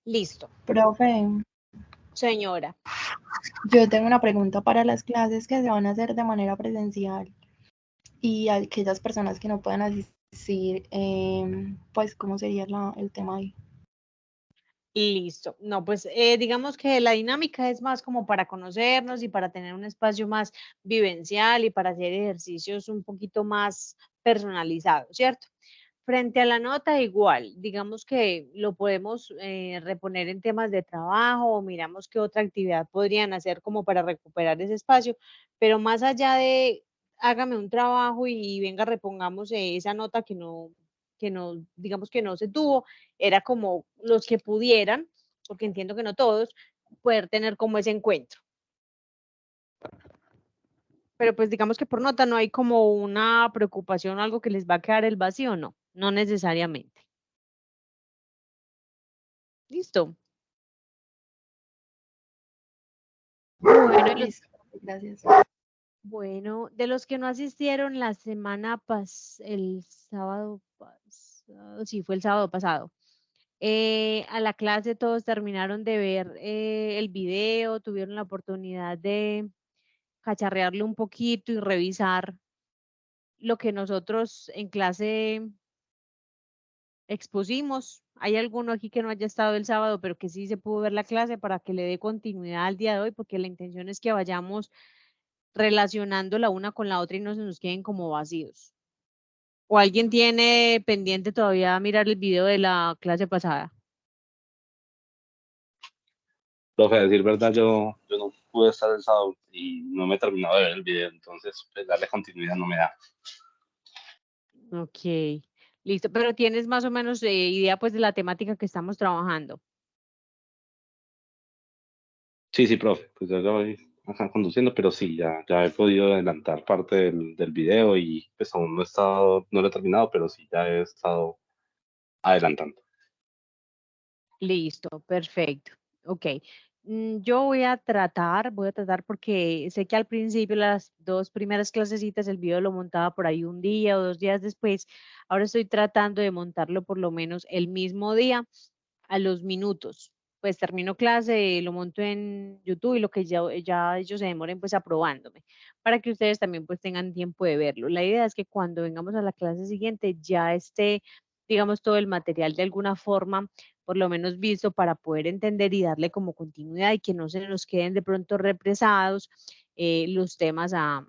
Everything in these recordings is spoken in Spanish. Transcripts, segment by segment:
Listo. Profe, Señora. yo tengo una pregunta para las clases que se van a hacer de manera presencial y aquellas personas que no puedan asistir, pues, ¿cómo sería el tema ahí? Listo. No, pues digamos que la dinámica es más como para conocernos y para tener un espacio más vivencial y para hacer ejercicios un poquito más personalizados, ¿cierto? Frente a la nota, igual, digamos que lo podemos reponer en temas de trabajo o miramos qué otra actividad podrían hacer como para recuperar ese espacio, pero más allá de hágame un trabajo y venga, repongamos esa nota que no, digamos que no se tuvo, era como los que pudieran, porque entiendo que no todos, poder tener como ese encuentro. Pero pues digamos que por nota no hay como una preocupación, algo que les va a quedar el vacío, no, no necesariamente. Listo. Bueno, Listo, gracias. bueno, de los que no asistieron la semana el sábado pasado, sí, fue el sábado pasado, a la clase todos terminaron de ver el video, tuvieron la oportunidad de cacharrearlo un poquito y revisar lo que nosotros en clase expusimos. ¿Hay alguno aquí que no haya estado el sábado, pero que sí se pudo ver la clase para que le dé continuidad al día de hoy? Porque la intención es que vayamos relacionando la una con la otra y no se nos queden como vacíos. ¿O alguien tiene pendiente todavía mirar el video de la clase pasada? Profe, a decir verdad, yo no pude estar el sábado y no me he terminado de ver el video, entonces pues, darle continuidad no me da. Ok, listo. Pero tienes más o menos idea pues de la temática que estamos trabajando. Sí, sí, profe, pues ya voy ajá, conduciendo, pero sí, ya he podido adelantar parte del video y pues aún no lo he terminado, pero sí, ya he estado adelantando. Listo, perfecto. Ok. Yo voy a tratar porque sé que al principio las dos primeras clasecitas el video lo montaba por ahí un día o 2 días después. Ahora estoy tratando de montarlo por lo menos el mismo día a los minutos. Pues termino clase, lo monto en YouTube y lo que ya ellos se demoren pues aprobándome para que ustedes también pues tengan tiempo de verlo. La idea es que cuando vengamos a la clase siguiente ya esté, digamos, todo el material de alguna forma por lo menos visto para poder entender y darle como continuidad y que no se nos queden de pronto represados los temas a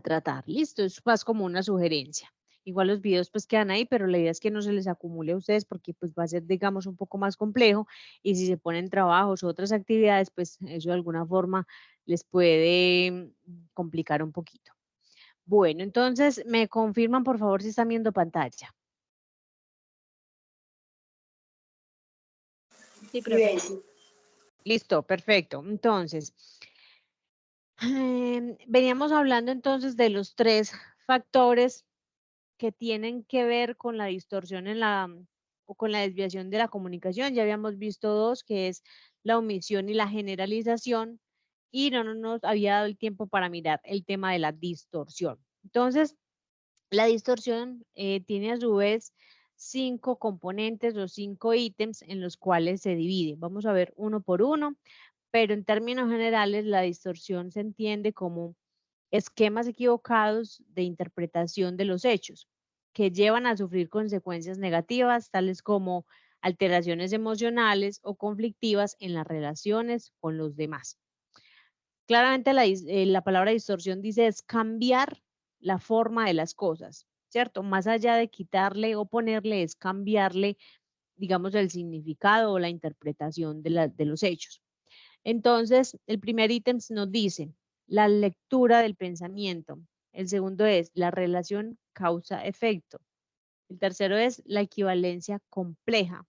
tratar. Listo, es más como una sugerencia. Igual los videos pues quedan ahí, pero la idea es que no se les acumule a ustedes porque pues va a ser digamos un poco más complejo y si se ponen trabajos o otras actividades pues eso de alguna forma les puede complicar un poquito. Bueno, entonces me confirman por favor si están viendo pantalla. Sí, profe. Listo, perfecto. Entonces, veníamos hablando entonces de los tres factores que tienen que ver con la distorsión o con la desviación de la comunicación. Ya habíamos visto dos, que es la omisión y la generalización, y no nos había dado el tiempo para mirar el tema de la distorsión. Entonces, la distorsión tiene a su vez 5 componentes o 5 ítems en los cuales se divide. Vamos a ver uno por uno, pero en términos generales la distorsión se entiende como esquemas equivocados de interpretación de los hechos que llevan a sufrir consecuencias negativas, tales como alteraciones emocionales o conflictivas en las relaciones con los demás. Claramente la palabra distorsión dice es cambiar la forma de las cosas, ¿cierto? Más allá de quitarle o ponerle, es cambiarle, digamos, el significado o la interpretación de los hechos. Entonces, el primer ítem nos dice la lectura del pensamiento. El segundo es la relación causa-efecto. El tercero es la equivalencia compleja.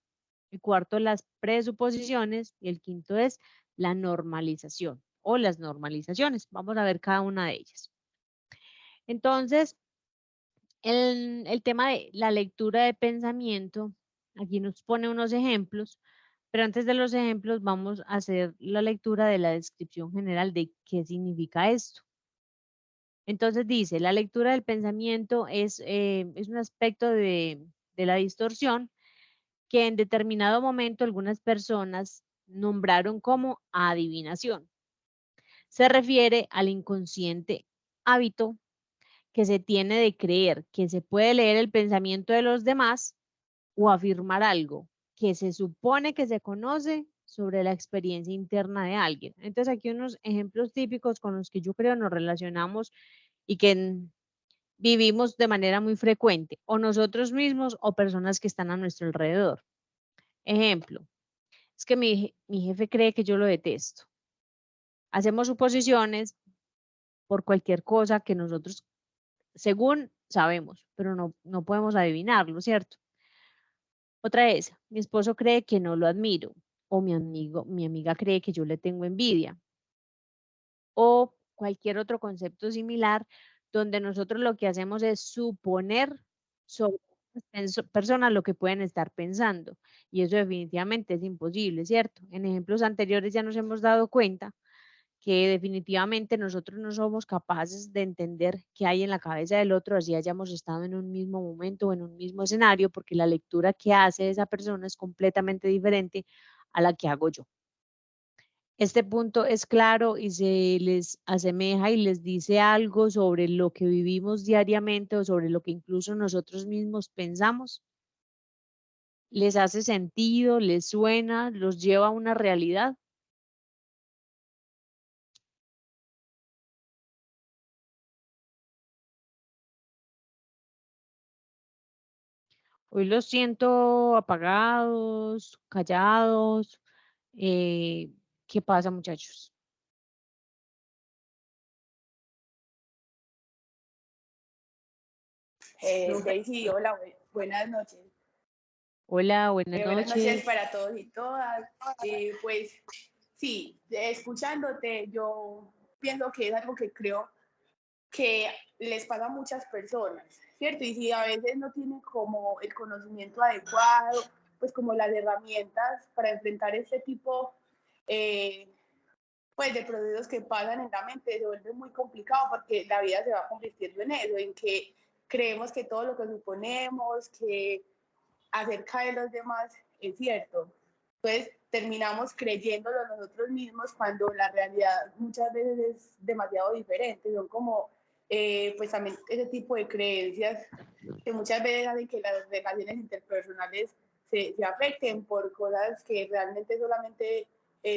El cuarto, las presuposiciones. Y el quinto es la normalización o las normalizaciones. Vamos a ver cada una de ellas. Entonces, el tema de la lectura de pensamiento, aquí nos pone unos ejemplos, pero antes de los ejemplos vamos a hacer la lectura de la descripción general de qué significa esto. Entonces dice, la lectura del pensamiento es un aspecto de la distorsión que en determinado momento algunas personas nombraron como adivinación. Se refiere al inconsciente hábito que se tiene de creer que se puede leer el pensamiento de los demás o afirmar algo que se supone que se conoce sobre la experiencia interna de alguien. Entonces aquí unos ejemplos típicos con los que yo creo nos relacionamos y que vivimos de manera muy frecuente, o nosotros mismos o personas que están a nuestro alrededor. Ejemplo, es que mi jefe cree que yo lo detesto. Hacemos suposiciones por cualquier cosa que nosotros, según sabemos, pero no podemos adivinarlo, ¿cierto? Otra es, mi esposo cree que no lo admiro, o mi amiga cree que yo le tengo envidia, o cualquier otro concepto similar donde nosotros lo que hacemos es suponer sobre las personas lo que pueden estar pensando. Y eso definitivamente es imposible, ¿cierto? En ejemplos anteriores ya nos hemos dado cuenta que definitivamente nosotros no somos capaces de entender qué hay en la cabeza del otro, así hayamos estado en un mismo momento o en un mismo escenario, porque la lectura que hace esa persona es completamente diferente a la que hago yo. Este punto es claro y se les asemeja y les dice algo sobre lo que vivimos diariamente o sobre lo que incluso nosotros mismos pensamos. ¿Les hace sentido? ¿Les suena? ¿Los lleva a una realidad? Hoy los siento apagados, callados. ¿Qué pasa, muchachos? Daisy, hola, buenas noches. Hola, buenas Buenas noches noches. para todos y todas. Pues sí, escuchándote, yo pienso que es algo que creo que les pasa a muchas personas, ¿cierto? Y si a veces no tienen como el conocimiento adecuado, pues como las herramientas para enfrentar este tipo pues de procesos que pasan en la mente, se vuelve muy complicado porque la vida se va convirtiendo en eso, en que creemos que todo lo que suponemos, que acerca de los demás es cierto. Entonces terminamos creyéndolo nosotros mismos cuando la realidad muchas veces es demasiado diferente. Son como, pues también ese tipo de creencias que muchas veces hacen que las relaciones interpersonales se afecten por cosas que realmente solamente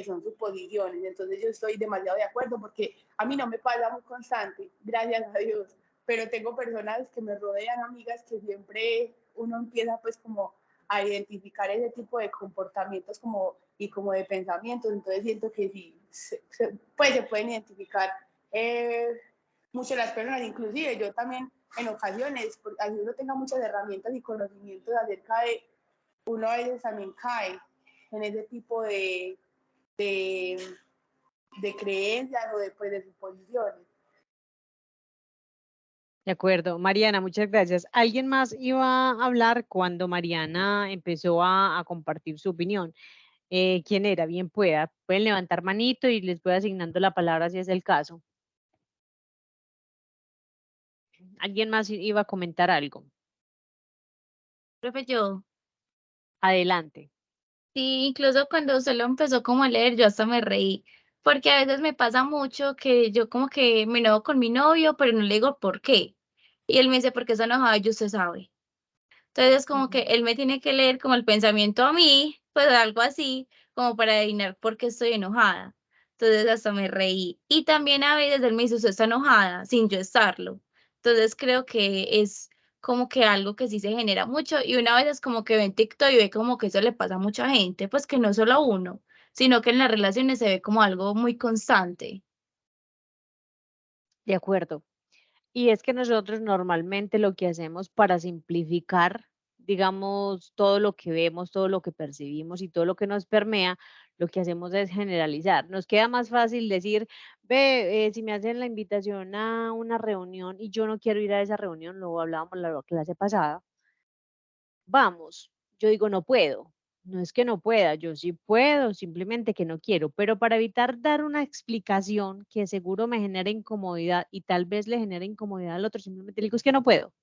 son suposiciones. Entonces yo estoy demasiado de acuerdo porque a mí no me pasa muy constante, gracias a Dios, pero tengo personas que me rodean, amigas, que siempre uno empieza pues como a identificar ese tipo de comportamientos como, y como de pensamientos, entonces siento que sí, pues se pueden identificar mucho las personas, inclusive yo también en ocasiones, así uno tenga muchas herramientas y conocimientos acerca de, uno a veces también cae en ese tipo de, de creencias o de, pues, de suposiciones. De acuerdo, Mariana, muchas gracias. ¿Alguien más iba a hablar cuando Mariana empezó a compartir su opinión? ¿Quién era? Bien pueda. Pueden levantar manito y les voy asignando la palabra si es el caso. ¿Alguien más iba a comentar algo? Profe, yo, Adelante. sí, incluso cuando usted lo empezó como a leer, yo hasta me reí, porque a veces me pasa mucho que yo como que me enojo con mi novio, pero no le digo por qué. Y él me dice, ¿por qué está enojado? Y usted sabe. Entonces, como que él me tiene que leer como el pensamiento a mí, pues algo así, como para adivinar por qué estoy enojada. Entonces, hasta me reí. Y también a veces él me dice, usted está enojada, sin yo estarlo. Entonces, creo que es como que algo que sí se genera mucho. Y una vez es como que ve en TikTok y ve como que eso le pasa a mucha gente, pues que no solo a uno, sino que en las relaciones se ve como algo muy constante. De acuerdo. Y es que nosotros normalmente lo que hacemos para simplificar, digamos, todo lo que vemos, todo lo que percibimos y todo lo que nos permea, lo que hacemos es generalizar. Nos queda más fácil decir, ve, si me hacen la invitación a una reunión y yo no quiero ir a esa reunión, lo hablábamos la clase pasada, vamos, yo digo no puedo. No es que no pueda, yo sí puedo, simplemente que no quiero, pero para evitar dar una explicación que seguro me genere incomodidad y tal vez le genere incomodidad al otro, simplemente le digo es que no puedo,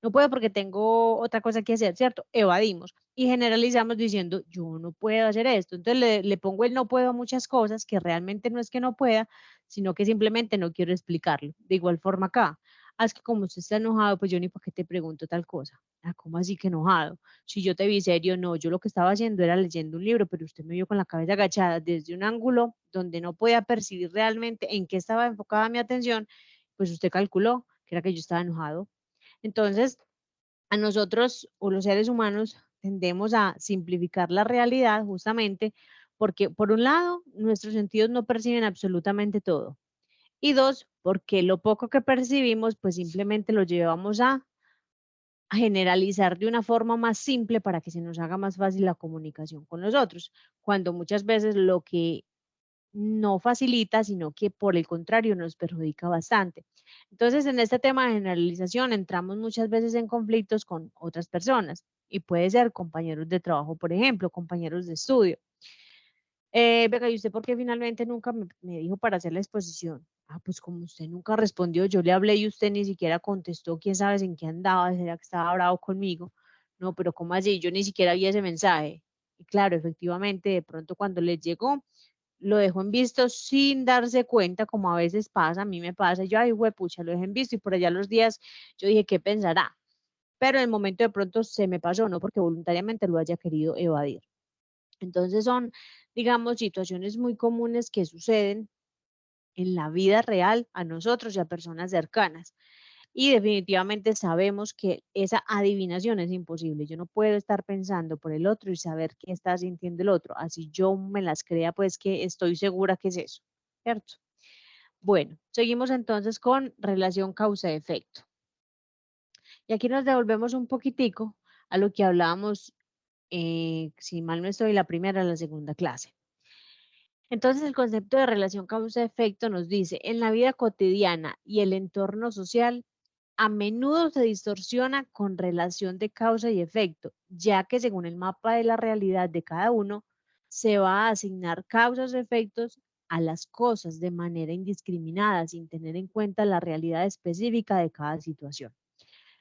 No puedo porque tengo otra cosa que hacer, ¿cierto? Evadimos y generalizamos diciendo, yo no puedo hacer esto. Entonces le pongo el no puedo a muchas cosas que realmente no es que no pueda, sino que simplemente no quiero explicarlo. De igual forma acá, es que como usted está enojado, pues yo ni para qué te pregunto tal cosa. Ah, ¿cómo así que enojado? Si yo te vi serio, no, yo lo que estaba haciendo era leyendo un libro, pero usted me vio con la cabeza agachada desde un ángulo donde no podía percibir realmente en qué estaba enfocada mi atención, pues usted calculó que era que yo estaba enojado. Entonces, a nosotros o los seres humanos tendemos a simplificar la realidad justamente porque, por un lado, nuestros sentidos no perciben absolutamente todo. Y dos, porque lo poco que percibimos, pues simplemente lo llevamos a generalizar de una forma más simple para que se nos haga más fácil la comunicación con los otros, cuando muchas veces lo que no facilita, sino que por el contrario nos perjudica bastante. Entonces, en este tema de generalización entramos muchas veces en conflictos con otras personas y puede ser compañeros de trabajo, por ejemplo, compañeros de estudio. Venga, ¿y usted por qué finalmente nunca me dijo para hacer la exposición? Ah, pues como usted nunca respondió, yo le hablé y usted ni siquiera contestó, quién sabe en qué andaba, será que estaba bravo conmigo. No, pero ¿cómo así? Yo ni siquiera vi ese mensaje. Y claro, efectivamente, de pronto cuando le llegó, lo dejó en visto sin darse cuenta, como a veces pasa, a mí me pasa, yo, ay, pucha, lo dejé en visto y por allá los días yo dije, ¿qué pensará? Pero en el momento de pronto se me pasó, no porque voluntariamente lo haya querido evadir. Entonces son, digamos, situaciones muy comunes que suceden en la vida real a nosotros y a personas cercanas. Y definitivamente sabemos que esa adivinación es imposible. Yo no puedo estar pensando por el otro y saber qué está sintiendo el otro. Así yo me las crea, pues que estoy segura que es eso, ¿cierto? Bueno, seguimos entonces con relación causa-efecto. Y aquí nos devolvemos un poquitico a lo que hablábamos, si mal no estoy, la primera o la segunda clase. Entonces, el concepto de relación causa-efecto nos dice, en la vida cotidiana y el entorno social, a menudo se distorsiona con relación de causa y efecto, ya que según el mapa de la realidad de cada uno, se va a asignar causas o efectos a las cosas de manera indiscriminada, sin tener en cuenta la realidad específica de cada situación.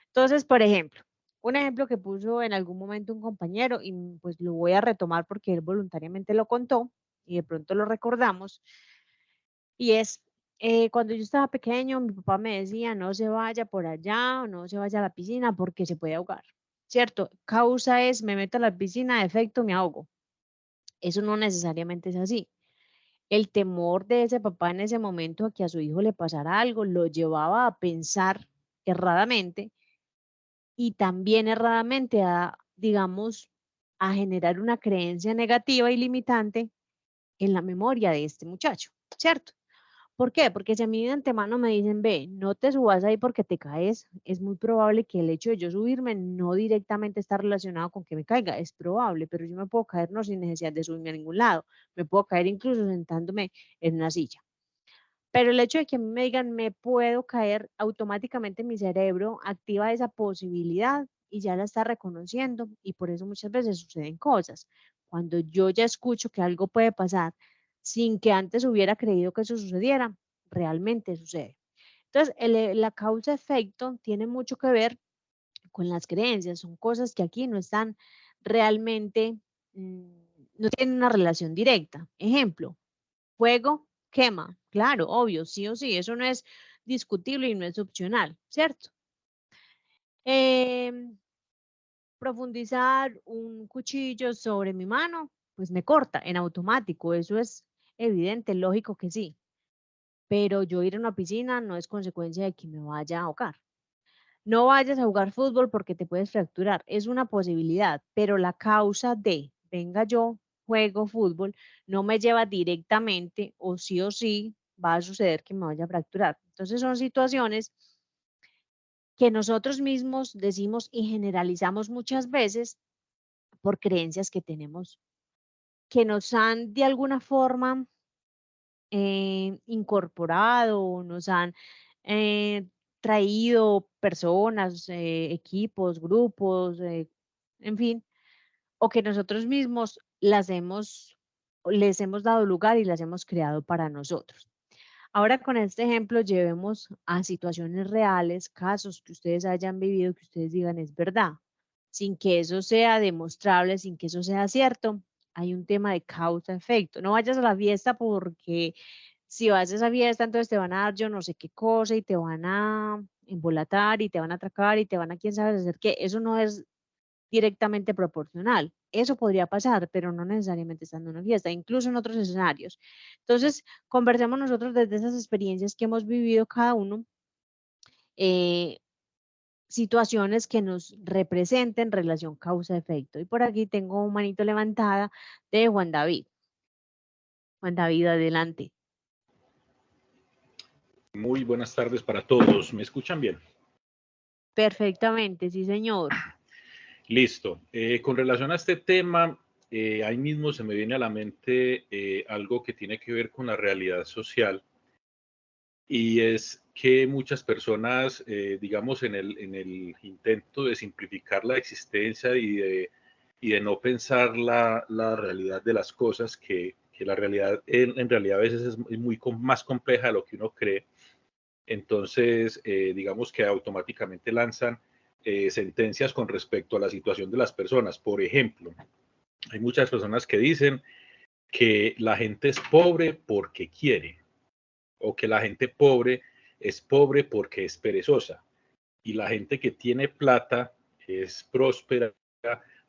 Entonces, por ejemplo, un ejemplo que puso en algún momento un compañero, y pues lo voy a retomar porque él voluntariamente lo contó y de pronto lo recordamos, y es, cuando yo estaba pequeño, mi papá me decía, no se vaya por allá, o no se vaya a la piscina porque se puede ahogar, ¿cierto? Causa es, me meto a la piscina, efecto, me ahogo. Eso no necesariamente es así. El temor de ese papá en ese momento a que a su hijo le pasara algo lo llevaba a pensar erradamente y también erradamente a, digamos, a generar una creencia negativa y limitante en la memoria de este muchacho, ¿cierto? ¿Por qué? Porque si a mí de antemano me dicen, ve, no te subas ahí porque te caes, es muy probable que el hecho de yo subirme no directamente está relacionado con que me caiga, es probable, pero yo me puedo caer no sin necesidad de subirme a ningún lado, me puedo caer incluso sentándome en una silla. Pero el hecho de que a mí me digan, me puedo caer, automáticamente mi cerebro activa esa posibilidad y ya la está reconociendo y por eso muchas veces suceden cosas. Cuando yo ya escucho que algo puede pasar sin que antes hubiera creído que eso sucediera, realmente sucede. Entonces, la causa-efecto tiene mucho que ver con las creencias, son cosas que aquí no están realmente, no tienen una relación directa. Ejemplo, fuego quema, claro, obvio, sí o sí, eso no es discutible y no es opcional, ¿cierto? Profundizar un cuchillo sobre mi mano, pues me corta en automático, eso es evidente, lógico que sí, pero yo ir a una piscina no es consecuencia de que me vaya a ahogar. No vayas a jugar fútbol porque te puedes fracturar, es una posibilidad, pero la causa de, venga yo, juego fútbol, no me lleva directamente o sí va a suceder que me vaya a fracturar. Entonces son situaciones que nosotros mismos decimos y generalizamos muchas veces por creencias que tenemos, que nos han de alguna forma incorporado, nos han eh, traído personas, equipos, grupos, en fin, o que nosotros mismos les hemos dado lugar y las hemos creado para nosotros. Ahora con este ejemplo llevemos a situaciones reales, casos que ustedes hayan vivido, que ustedes digan es verdad, sin que eso sea demostrable, sin que eso sea cierto. Hay un tema de causa-efecto. No vayas a la fiesta porque si vas a esa fiesta, entonces te van a dar yo no sé qué cosa y te van a embolatar y te van a atracar y te van a quién sabe hacer qué. Eso no es directamente proporcional. Eso podría pasar, pero no necesariamente estando en una fiesta, incluso en otros escenarios. Entonces, conversemos nosotros desde esas experiencias que hemos vivido cada uno, eh, situaciones que nos representen relación causa-efecto. Y por aquí tengo un manito levantada de Juan David. Juan David, adelante. Muy buenas tardes para todos. ¿Me escuchan bien? Perfectamente, sí, señor. Listo. Con relación a este tema, ahí mismo se me viene a la mente algo que tiene que ver con la realidad social, y es que muchas personas, digamos, en el intento de simplificar la existencia y de no pensar la realidad de las cosas, que la realidad en realidad a veces es muy más compleja de lo que uno cree. Entonces, digamos que automáticamente lanzan sentencias con respecto a la situación de las personas. Por ejemplo, hay muchas personas que dicen que la gente es pobre porque quiere, o que la gente pobre es pobre porque es perezosa, y la gente que tiene plata es próspera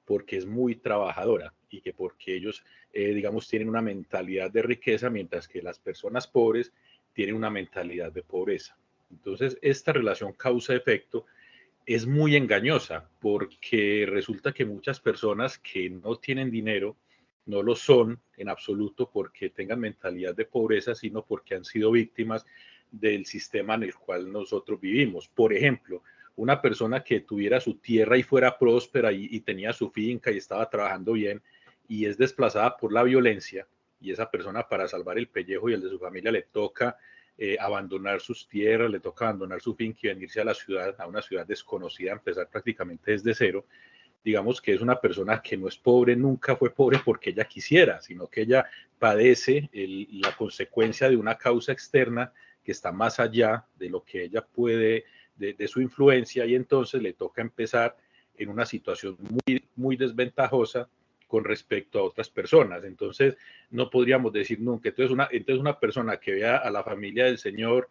porque es muy trabajadora, y que porque ellos, digamos, tienen una mentalidad de riqueza, mientras que las personas pobres tienen una mentalidad de pobreza. Entonces, esta relación causa-efecto es muy engañosa, porque resulta que muchas personas que no tienen dinero no lo son en absoluto porque tengan mentalidad de pobreza, sino porque han sido víctimas del sistema en el cual nosotros vivimos. Por ejemplo, una persona que tuviera su tierra y fuera próspera y tenía su finca y estaba trabajando bien, y es desplazada por la violencia, y esa persona, para salvar el pellejo y el de su familia, le toca abandonar sus tierras, le toca abandonar su finca y venirse a la ciudad, a una ciudad desconocida, empezar prácticamente desde cero. Digamos que es una persona que no es pobre, nunca fue pobre porque ella quisiera, sino que ella padece la consecuencia de una causa externa que está más allá de lo que ella puede, de su influencia, y entonces le toca empezar en una situación muy desventajosa con respecto a otras personas. Entonces, no podríamos decir nunca. Entonces una persona que vea a la familia del Señor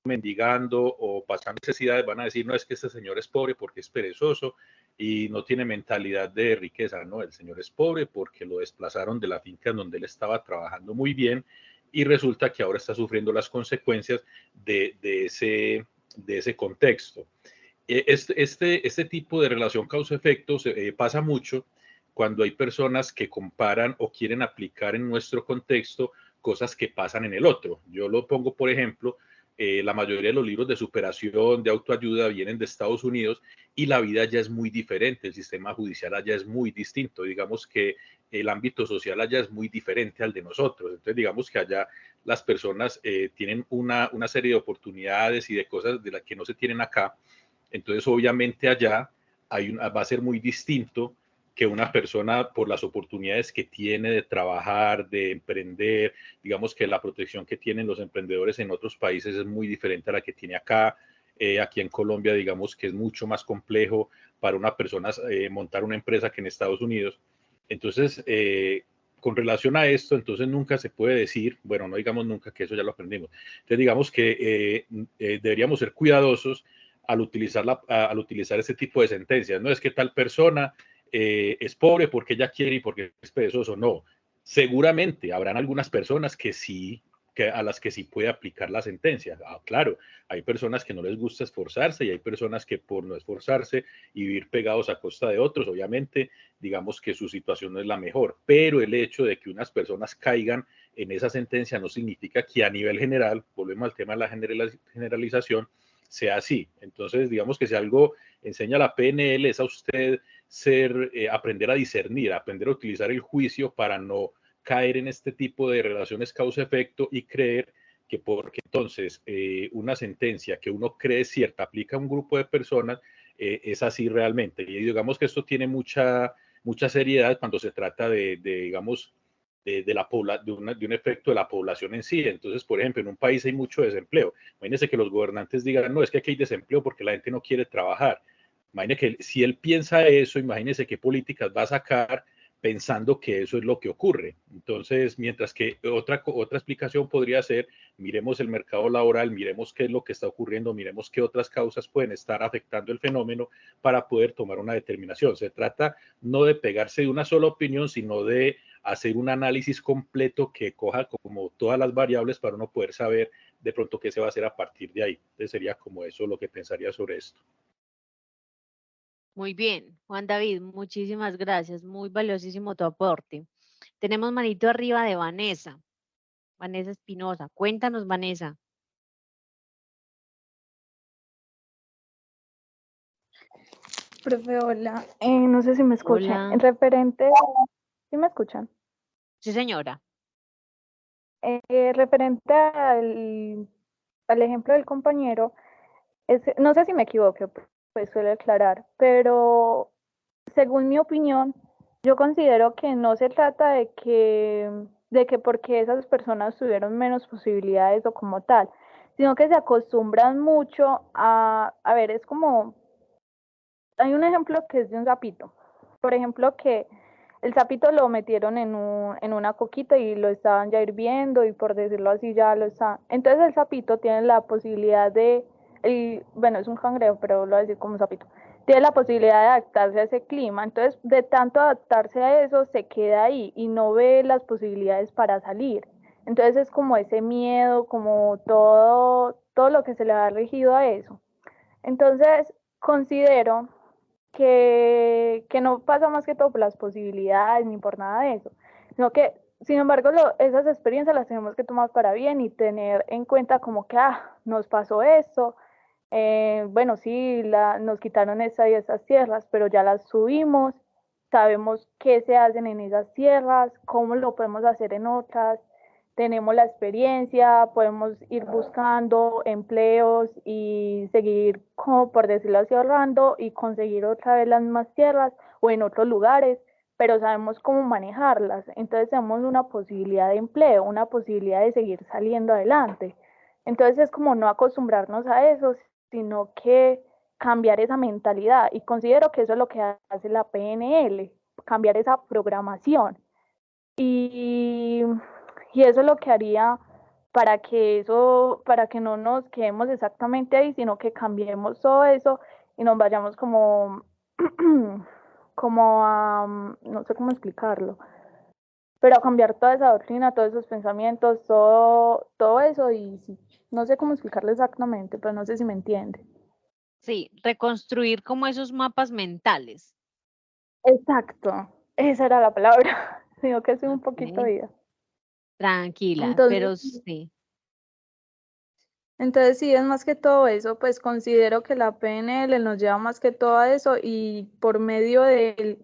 mendigando o pasando necesidades, van a decir, no, es que este señor es pobre porque es perezoso y no tiene mentalidad de riqueza. No, el señor es pobre porque lo desplazaron de la finca en donde él estaba trabajando muy bien, y resulta que ahora está sufriendo las consecuencias de ese contexto. Este tipo de relación causa-efecto pasa mucho cuando hay personas que comparan o quieren aplicar en nuestro contexto cosas que pasan en el otro. Yo lo pongo, por ejemplo, la mayoría de los libros de superación, de autoayuda, vienen de Estados Unidos, y la vida allá es muy diferente, el sistema judicial allá es muy distinto, digamos que el ámbito social allá es muy diferente al de nosotros. Entonces, digamos que allá las personas tienen una serie de oportunidades y de cosas de las que no se tienen acá. Entonces, obviamente allá va a ser muy distinto que una persona, por las oportunidades que tiene de trabajar, de emprender. Digamos que la protección que tienen los emprendedores en otros países es muy diferente a la que tiene acá. Aquí en Colombia, digamos que es mucho más complejo para una persona montar una empresa que en Estados Unidos. Entonces, con relación a esto, entonces nunca se puede decir, bueno, no digamos nunca, que eso ya lo aprendimos. Entonces, digamos que deberíamos ser cuidadosos al utilizar este tipo de sentencias. No es que tal persona es pobre porque ella quiere y porque es perezoso. No, seguramente habrán algunas personas que sí, a las que sí puede aplicar la sentencia. Claro, hay personas que no les gusta esforzarse, y hay personas que, por no esforzarse y vivir pegados a costa de otros, obviamente, digamos que su situación no es la mejor. Pero el hecho de que unas personas caigan en esa sentencia no significa que a nivel general, volvemos al tema de la generalización, sea así. Entonces, digamos que si algo enseña la PNL es a usted aprender a discernir, aprender a utilizar el juicio para no caer en este tipo de relaciones causa-efecto y creer que porque entonces una sentencia que uno cree cierta aplica a un grupo de personas, es así realmente. Y digamos que esto tiene mucha seriedad cuando se trata de digamos, un efecto de la población en sí. Entonces, por ejemplo, en un país hay mucho desempleo. Imagínense que los gobernantes digan, no, es que aquí hay desempleo porque la gente no quiere trabajar. Imagínense que si él piensa eso, imagínense qué políticas va a sacar pensando que eso es lo que ocurre. Entonces, mientras que otra explicación podría ser, miremos el mercado laboral, miremos qué es lo que está ocurriendo, miremos qué otras causas pueden estar afectando el fenómeno para poder tomar una determinación. Se trata no de pegarse de una sola opinión, sino de hacer un análisis completo que coja como todas las variables para uno poder saber de pronto qué se va a hacer a partir de ahí. Entonces sería como eso lo que pensaría sobre esto. Muy bien, Juan David, muchísimas gracias. Muy valiosísimo tu aporte. Tenemos manito arriba de Vanessa. Vanessa Espinosa. Cuéntanos, Vanessa. Profe, hola. No sé si me escuchan. Hola. En referente, ¿sí me escuchan? Sí, señora. Referente al ejemplo del compañero, no sé si me equivoco, pues suele aclarar, pero según mi opinión, yo considero que no se trata de que porque esas personas tuvieron menos posibilidades o como tal, sino que se acostumbran mucho a ver, es como, hay un ejemplo que es de un sapito, por ejemplo, que el sapito lo metieron en una coquita y lo estaban ya hirviendo y por decirlo así ya lo está. Entonces el sapito tiene la posibilidad bueno, es un cangrejo, pero lo voy a decir como sapito, tiene la posibilidad de adaptarse a ese clima. Entonces, de tanto adaptarse a eso, se queda ahí y no ve las posibilidades para salir. Entonces es como ese miedo, como todo lo que se le ha regido a eso. Entonces, considero que no pasa más que todo por las posibilidades ni por nada de eso, sino que, sin embargo, esas experiencias las tenemos que tomar para bien y tener en cuenta como que, nos pasó esto, bueno, sí, nos quitaron esta y esas tierras, pero ya las subimos, sabemos qué se hacen en esas tierras, cómo lo podemos hacer en otras, tenemos la experiencia, podemos ir buscando empleos y seguir, como por decirlo así, ahorrando y conseguir otra vez las mismas tierras o en otros lugares, pero sabemos cómo manejarlas. Entonces tenemos una posibilidad de empleo, una posibilidad de seguir saliendo adelante. Entonces es como no acostumbrarnos a eso, sino que cambiar esa mentalidad. Y considero que eso es lo que hace la PNL, cambiar esa programación. Y eso es lo que haría para que no nos quedemos exactamente ahí, sino que cambiemos todo eso y nos vayamos como, como a, no sé cómo explicarlo, pero a cambiar toda esa doctrina, todos esos pensamientos, todo eso y sí, no sé cómo explicarlo exactamente, pero no sé si me entiende. Sí, reconstruir como esos mapas mentales. Exacto, esa era la palabra, sino que soy un poquito Ok. vida. Tranquila, pero Entonces, sí. Entonces, sí, es más que todo eso, pues considero que la PNL nos lleva más que todo a eso y por medio de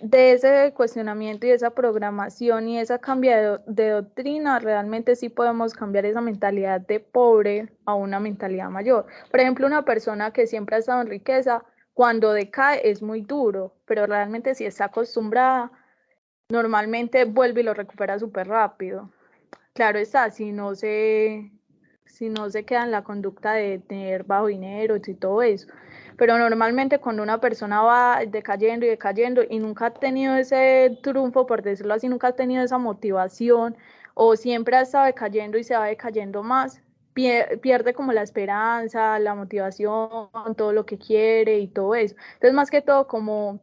ese cuestionamiento y esa programación y esa cambio de doctrina, realmente sí podemos cambiar esa mentalidad de pobre a una mentalidad mayor. Por ejemplo, una persona que siempre ha estado en riqueza, cuando decae es muy duro, pero realmente si está acostumbrada, normalmente vuelve y lo recupera súper rápido. Claro está, si no se queda en la conducta de tener bajo dinero y todo eso. Pero normalmente cuando una persona va decayendo y decayendo y nunca ha tenido ese triunfo, por decirlo así, nunca ha tenido esa motivación o siempre ha estado decayendo y se va decayendo más, pierde como la esperanza, la motivación, todo lo que quiere y todo eso. Entonces, más que todo, como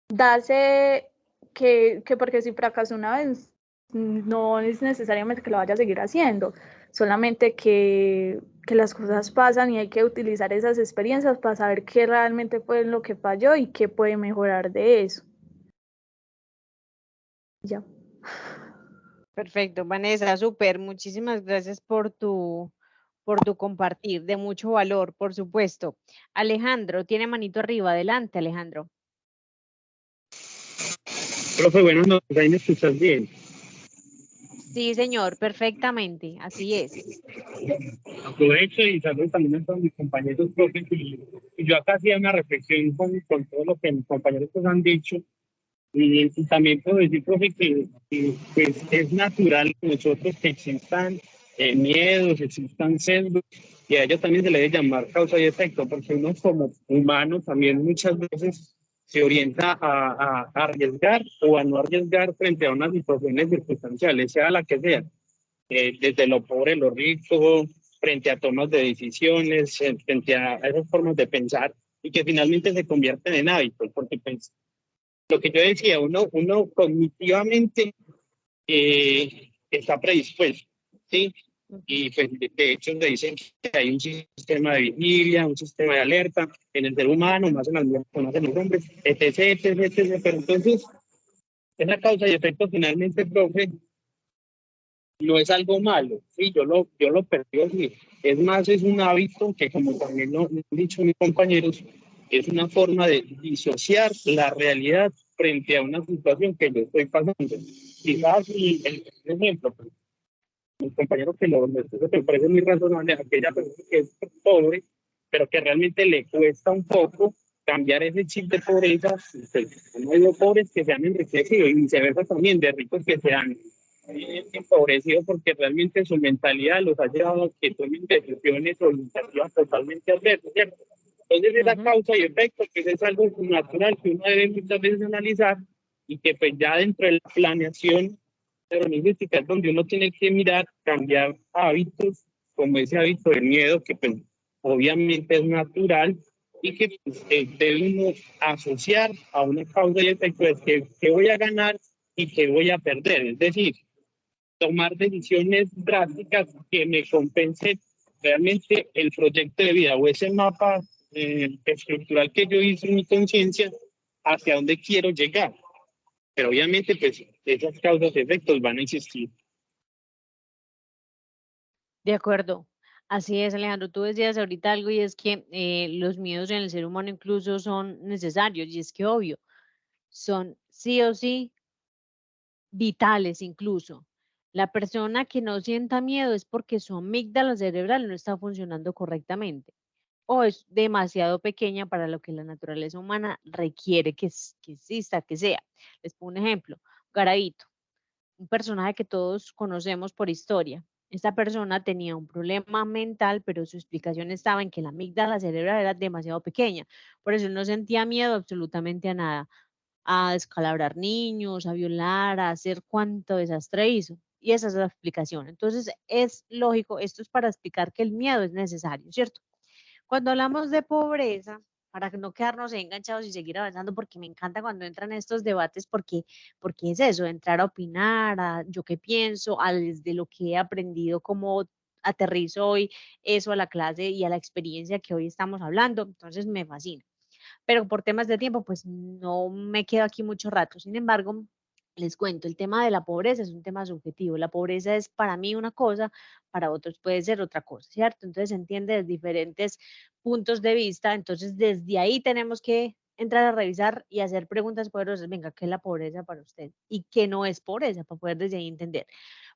darse que porque si fracasó una vez, no es necesariamente que lo vaya a seguir haciendo, solamente que las cosas pasan y hay que utilizar esas experiencias para saber qué realmente fue lo que falló y qué puede mejorar de eso. Ya. Perfecto, Vanessa, súper. Muchísimas gracias por tu compartir, de mucho valor, por supuesto. Alejandro, tiene manito arriba. Adelante, Alejandro. Profe, buenas noches, ahí me escuchas bien. Sí, señor, perfectamente, así es. Aprovecho y saludo también a todos mis compañeros, profe, y yo acá hacía una reflexión con todo lo que mis compañeros pues han dicho, Y también puedo decir, profe, que, pues, es natural que nosotros que existan miedos, existan sesgos, y a ellos también se le debe llamar causa y efecto, porque uno como humano también muchas veces se orienta a arriesgar o a no arriesgar frente a unas situaciones circunstanciales, sea la que sea, desde lo pobre, lo rico, frente a tomas de decisiones, frente a esas formas de pensar, y que finalmente se convierten en hábitos, porque pues, lo que yo decía, uno cognitivamente está predispuesto, ¿sí? Y pues, de hecho le dicen que hay un sistema de vigilia, un sistema de alerta en el ser humano, más en las mujeres, más en los hombres, etc, etc, etc. Pero entonces, esa causa y efecto finalmente, profe, no es algo malo, sí, yo lo percibo así. Es más, es un hábito que, como también lo han dicho mis compañeros, es una forma de disociar la realidad frente a una situación que yo estoy pasando. Quizás el ejemplo, pues, un compañero que me parece muy razonable, aquella persona que es pobre, pero que realmente le cuesta un poco cambiar ese chip de pobreza. Pues, no hay pobres que se han enriquecido y viceversa también, de ricos que se han empobrecido porque realmente su mentalidad los ha llevado a que tomen decisiones o iniciativas totalmente adversas, ¿cierto? Entonces esa causa y efecto, que es algo natural que uno debe muchas veces analizar y que pues ya dentro de la planeación logística es donde uno tiene que mirar, cambiar hábitos, como ese hábito del miedo, que pues obviamente es natural y que pues, debemos asociar a una causa y efecto, es que voy a ganar y que voy a perder. Es decir, tomar decisiones drásticas que me compensen realmente el proyecto de vida o ese mapa estructural que yo hice en mi conciencia hacia dónde quiero llegar. Pero obviamente, pues, esas causas y efectos van a existir. De acuerdo. Así es, Alejandro. Tú decías ahorita algo y es que los miedos en el ser humano incluso son necesarios y es que obvio, son sí o sí vitales incluso. La persona que no sienta miedo es porque su amígdala cerebral no está funcionando correctamente o es demasiado pequeña para lo que la naturaleza humana requiere que exista, que sea. Les pongo un ejemplo. Garavito, un personaje que todos conocemos por historia. Esta persona tenía un problema mental, pero su explicación estaba en que la amígdala cerebral era demasiado pequeña. Por eso él no sentía miedo absolutamente a nada, a descalabrar niños, a violar, a hacer cuánto desastre hizo. Y esa es la explicación. Entonces, es lógico, esto es para explicar que el miedo es necesario, ¿cierto? Cuando hablamos de pobreza, para no quedarnos enganchados y seguir avanzando, porque me encanta cuando entran estos debates, porque es eso, entrar a opinar, a yo qué pienso, a desde lo que he aprendido, cómo aterrizo hoy eso a la clase y a la experiencia que hoy estamos hablando. Entonces me fascina. Pero por temas de tiempo, pues no me quedo aquí mucho rato. Sin embargo, les cuento, el tema de la pobreza es un tema subjetivo. La pobreza es para mí una cosa, para otros puede ser otra cosa, ¿cierto? Entonces se entiende desde diferentes puntos de vista. Entonces desde ahí tenemos que entrar a revisar y hacer preguntas poderosas. Venga, ¿qué es la pobreza para usted? ¿Y qué no es pobreza? Para poder desde ahí entender.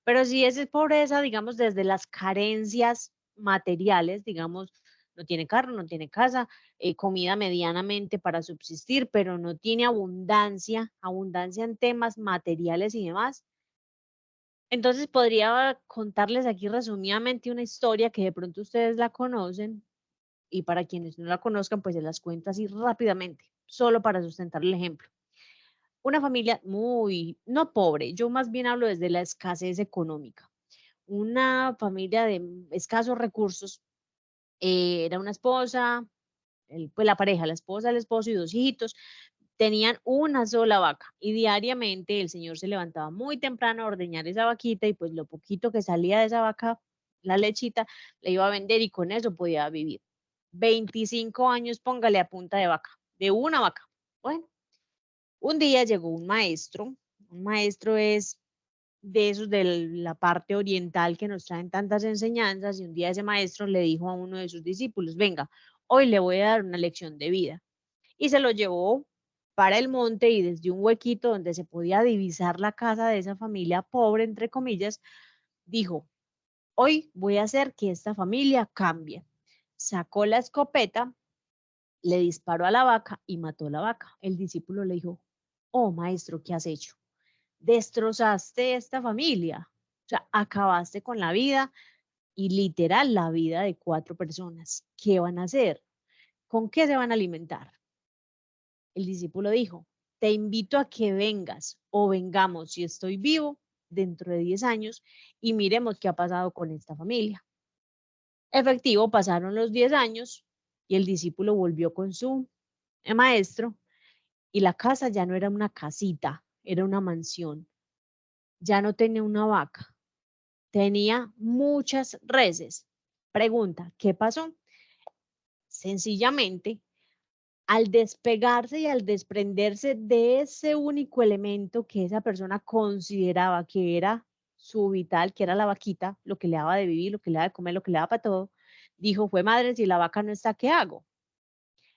Pero si es pobreza, digamos, desde las carencias materiales, digamos, no tiene carro, no tiene casa, comida medianamente para subsistir, pero no tiene abundancia, abundancia en temas materiales y demás. Entonces podría contarles aquí resumidamente una historia que de pronto ustedes la conocen y para quienes no la conozcan, pues se las cuento así rápidamente, solo para sustentar el ejemplo. Una familia muy, no pobre, yo más bien hablo desde la escasez económica. Una familia de escasos recursos, era una esposa, pues la pareja, la esposa, el esposo y dos hijitos, tenían una sola vaca y diariamente el señor se levantaba muy temprano a ordeñar esa vaquita y pues lo poquito que salía de esa vaca, la lechita, la iba a vender y con eso podía vivir. 25 años, póngale a punta de vaca, de una vaca. Bueno, un día llegó un maestro es de esos de la parte oriental que nos traen tantas enseñanzas y un día ese maestro le dijo a uno de sus discípulos, venga, hoy le voy a dar una lección de vida. Y se lo llevó para el monte y desde un huequito donde se podía divisar la casa de esa familia pobre, entre comillas, dijo, hoy voy a hacer que esta familia cambie. Sacó la escopeta, le disparó a la vaca y mató a la vaca. El discípulo le dijo, oh maestro, ¿qué has hecho? Destrozaste esta familia, o sea, acabaste con la vida y literal la vida de 4 personas. ¿Qué van a hacer? ¿Con qué se van a alimentar? El discípulo dijo, te invito a que vengas o vengamos si estoy vivo dentro de 10 años y miremos qué ha pasado con esta familia. Efectivo, pasaron los 10 años y el discípulo volvió con su maestro y la casa ya no era una casita, era una mansión. Ya no tenía una vaca, tenía muchas reses. Pregunta, ¿qué pasó? Sencillamente, al despegarse y al desprenderse de ese único elemento que esa persona consideraba que era su vital, que era la vaquita, lo que le daba de vivir, lo que le daba de comer, lo que le daba para todo, dijo, fue madre, si la vaca no está, ¿qué hago?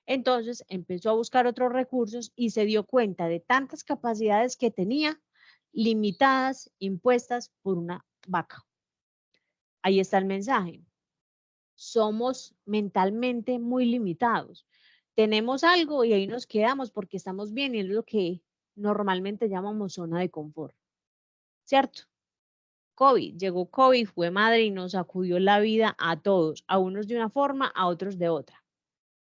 Entonces empezó a buscar otros recursos y se dio cuenta de tantas capacidades que tenía, limitadas, impuestas por una vaca. Ahí está el mensaje. Somos mentalmente muy limitados. Tenemos algo y ahí nos quedamos porque estamos bien y es lo que normalmente llamamos zona de confort. ¿Cierto? Llegó COVID, fue madre y nos sacudió la vida a todos, a unos de una forma, a otros de otra.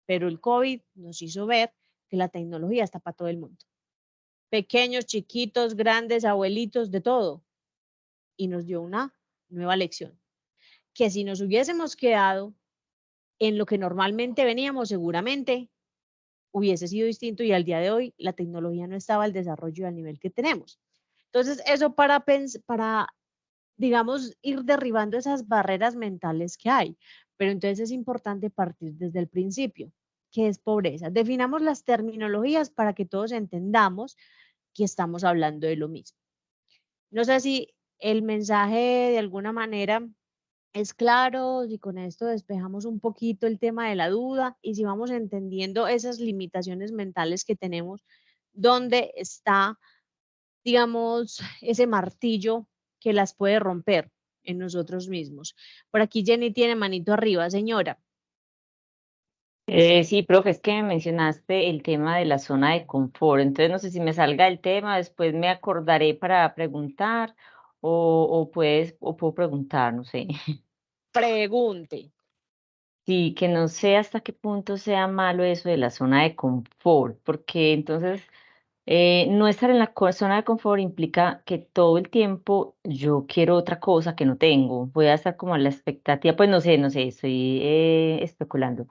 Pero el COVID nos hizo ver que la tecnología está para todo el mundo. Pequeños, chiquitos, grandes, abuelitos, de todo. Y nos dio una nueva lección. Que si nos hubiésemos quedado en lo que normalmente veníamos, seguramente hubiese sido distinto y al día de hoy la tecnología no estaba al desarrollo al nivel que tenemos. Entonces, eso para digamos, ir derribando esas barreras mentales que hay. Pero entonces es importante partir desde el principio. ¿Qué es pobreza? Definamos las terminologías para que todos entendamos que estamos hablando de lo mismo. No sé si el mensaje de alguna manera es claro, si con esto despejamos un poquito el tema de la duda y si vamos entendiendo esas limitaciones mentales que tenemos, dónde está, digamos, ese martillo que las puede romper en nosotros mismos. Por aquí Jenny tiene manito arriba, señora. Sí, profe, es que mencionaste el tema de la zona de confort, entonces no sé si me salga el tema, después me acordaré para preguntar o puedo preguntar, no sé. Pregunte. Sí, que no sé hasta qué punto sea malo eso de la zona de confort, porque entonces no estar en la zona de confort implica que todo el tiempo yo quiero otra cosa que no tengo. Voy a estar como a la expectativa, pues no sé, estoy especulando.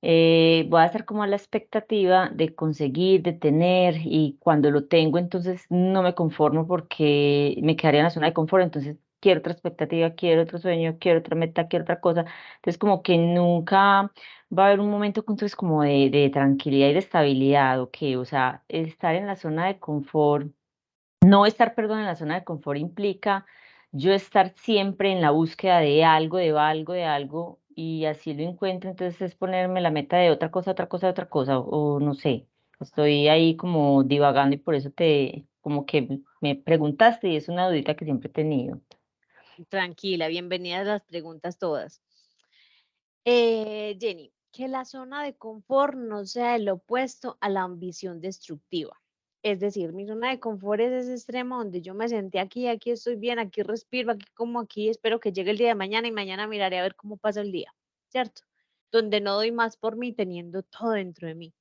Voy a estar como a la expectativa de conseguir, de tener, y cuando lo tengo, entonces no me conformo porque me quedaría en la zona de confort, entonces quiero otra expectativa, quiero otro sueño, quiero otra meta, quiero otra cosa. Entonces como que nunca va a haber un momento entonces como de tranquilidad y de estabilidad, ¿o qué? O sea, estar en la zona de confort, no estar, perdón, en la zona de confort implica yo estar siempre en la búsqueda de algo, de algo, de algo, y así lo encuentro, entonces es ponerme la meta de otra cosa, otra cosa, otra cosa, o no sé, estoy ahí como divagando y por eso como que me preguntaste y es una dudita que siempre he tenido. Tranquila, bienvenidas las preguntas todas. Jenny, que la zona de confort no sea el opuesto a la ambición destructiva. Es decir, mi zona de confort es ese extremo donde yo me senté aquí, aquí estoy bien, aquí respiro, aquí como aquí, espero que llegue el día de mañana y mañana miraré a ver cómo pasa el día, ¿cierto? Donde no doy más por mí teniendo todo dentro de mí.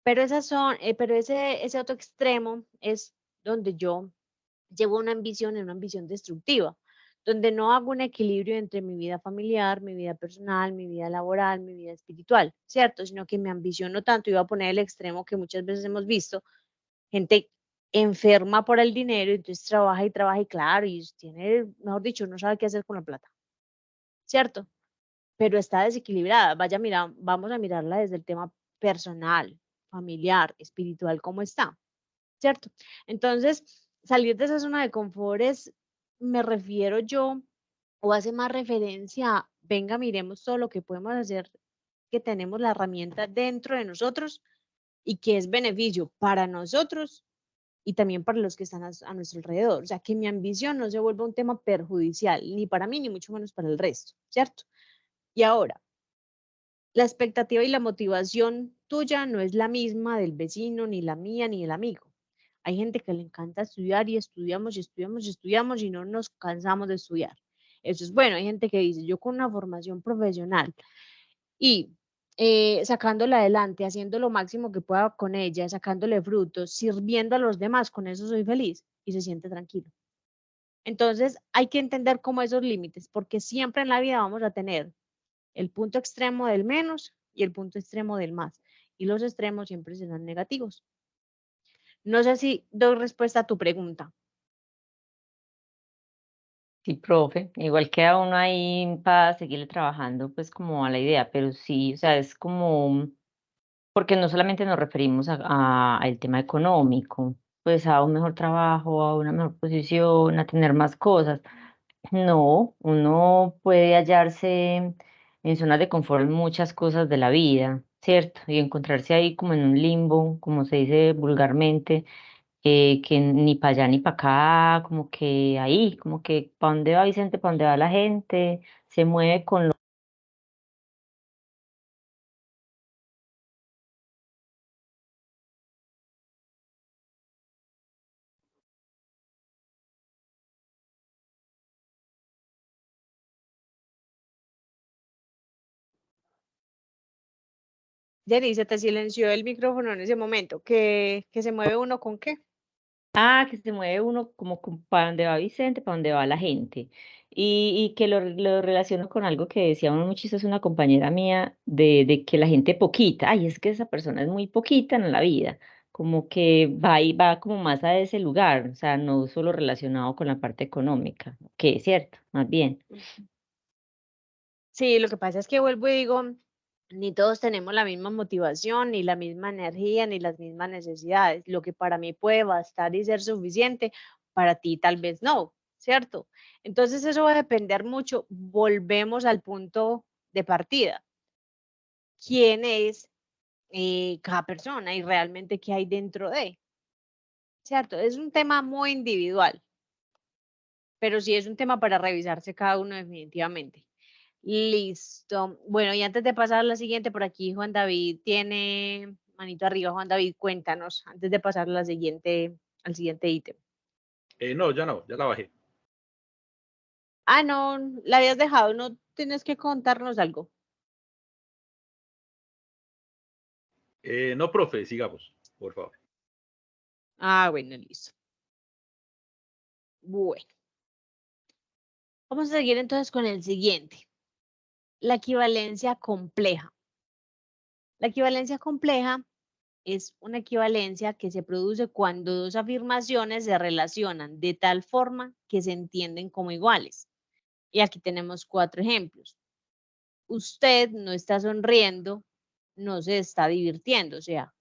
Pero ese otro extremo es donde yo llevo una ambición destructiva, donde no hago un equilibrio entre mi vida familiar, mi vida personal, mi vida laboral, mi vida espiritual, ¿cierto? Sino que me ambiciono tanto y voy a poner el extremo que muchas veces hemos visto, gente enferma por el dinero, y entonces trabaja y claro, y tiene, mejor dicho, no sabe qué hacer con la plata, ¿cierto? Pero está desequilibrada. Vamos a mirarla desde el tema personal, familiar, espiritual, ¿cómo está? ¿Cierto? Entonces, salir de esa zona de confort me refiero yo, o hace más referencia a, venga, miremos todo lo que podemos hacer, que tenemos la herramienta dentro de nosotros y que es beneficio para nosotros y también para los que están a nuestro alrededor. O sea, que mi ambición no se vuelva un tema perjudicial, ni para mí, ni mucho menos para el resto, ¿cierto? Y ahora, la expectativa y la motivación tuya no es la misma del vecino, ni la mía, ni del amigo. Hay gente que le encanta estudiar y estudiamos y estudiamos y estudiamos y no nos cansamos de estudiar. Eso es bueno. Hay gente que dice, yo con una formación profesional y sacándola adelante, haciendo lo máximo que pueda con ella, sacándole frutos, sirviendo a los demás, con eso soy feliz y se siente tranquilo. Entonces hay que entender cómo esos límites, porque siempre en la vida vamos a tener el punto extremo del menos y el punto extremo del más. Y los extremos siempre serán negativos. No sé si doy respuesta a tu pregunta. Sí, profe, igual queda uno ahí para seguirle trabajando, pues como a la idea, pero sí, o sea, es como, porque no solamente nos referimos al tema económico, pues a un mejor trabajo, a una mejor posición, a tener más cosas. No, uno puede hallarse en zonas de confort en muchas cosas de la vida, ¿cierto? Y encontrarse ahí como en un limbo, como se dice vulgarmente, que ni para allá ni para acá, como que ahí, como que para dónde va Vicente, para dónde va la gente, se mueve con lo... Jenny, se te silenció el micrófono en ese momento. ¿Que se mueve uno con qué? Ah, que se mueve uno como para dónde va Vicente, para dónde va la gente. Y que lo relaciono con algo que decía muy chistoso una compañera mía, de que la gente poquita, ay, es que esa persona es muy poquita en la vida, como que va y va como más a ese lugar, o sea, no solo relacionado con la parte económica, que es cierto, más bien. Sí, lo que pasa es que vuelvo y digo, ni todos tenemos la misma motivación, ni la misma energía, ni las mismas necesidades. Lo que para mí puede bastar y ser suficiente, para ti tal vez no, ¿cierto? Entonces eso va a depender mucho. Volvemos al punto de partida. ¿Quién es cada persona y realmente qué hay dentro de? ¿Cierto? Es un tema muy individual, pero sí es un tema para revisarse cada uno definitivamente. Listo. Bueno, y antes de pasar a la siguiente, por aquí Juan David tiene manito arriba. Juan David, cuéntanos, antes de pasar a la siguiente, al siguiente ítem. No, ya la bajé. Ah, no, la habías dejado, no tienes que contarnos algo. No, profe, sigamos, por favor. Ah, bueno, listo. Bueno, vamos a seguir entonces con el siguiente. La equivalencia compleja. La equivalencia compleja es una equivalencia que se produce cuando dos afirmaciones se relacionan de tal forma que se entienden como iguales. Y aquí tenemos 4 ejemplos. Usted no está sonriendo, no se está divirtiendo. O sea,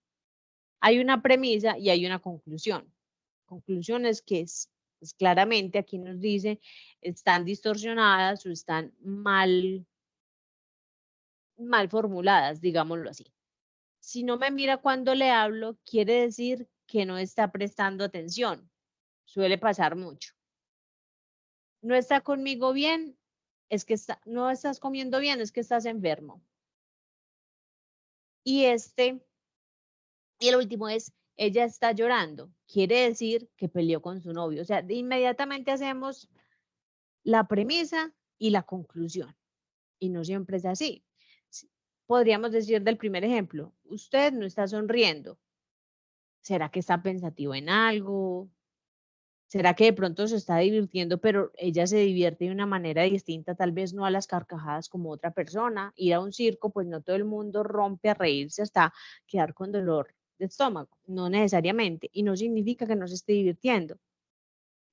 hay una premisa y hay una conclusión. Conclusión es que es claramente aquí nos dice están distorsionadas o están mal formuladas, digámoslo así. Si no me mira cuando le hablo, quiere decir que no está prestando atención. Suele pasar mucho. No está conmigo bien, es que no estás comiendo bien, es que estás enfermo. Y el último es, ella está llorando. Quiere decir que peleó con su novio. O sea, inmediatamente hacemos la premisa y la conclusión. Y no siempre es así. Podríamos decir del primer ejemplo, usted no está sonriendo. ¿Será que está pensativo en algo? ¿Será que de pronto se está divirtiendo, pero ella se divierte de una manera distinta, tal vez no a las carcajadas como otra persona? Ir a un circo, pues no todo el mundo rompe a reírse hasta quedar con dolor de estómago, no necesariamente, y no significa que no se esté divirtiendo.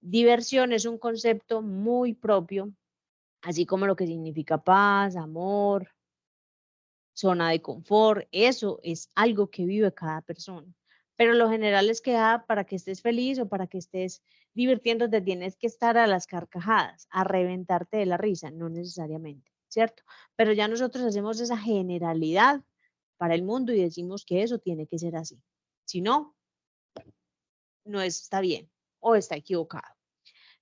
Diversión es un concepto muy propio, así como lo que significa paz, amor, zona de confort, eso es algo que vive cada persona. Pero lo general es que para que estés feliz o para que estés divirtiéndote tienes que estar a las carcajadas, a reventarte de la risa, no necesariamente, ¿cierto? Pero ya nosotros hacemos esa generalidad para el mundo y decimos que eso tiene que ser así. Si no, no está bien o está equivocado.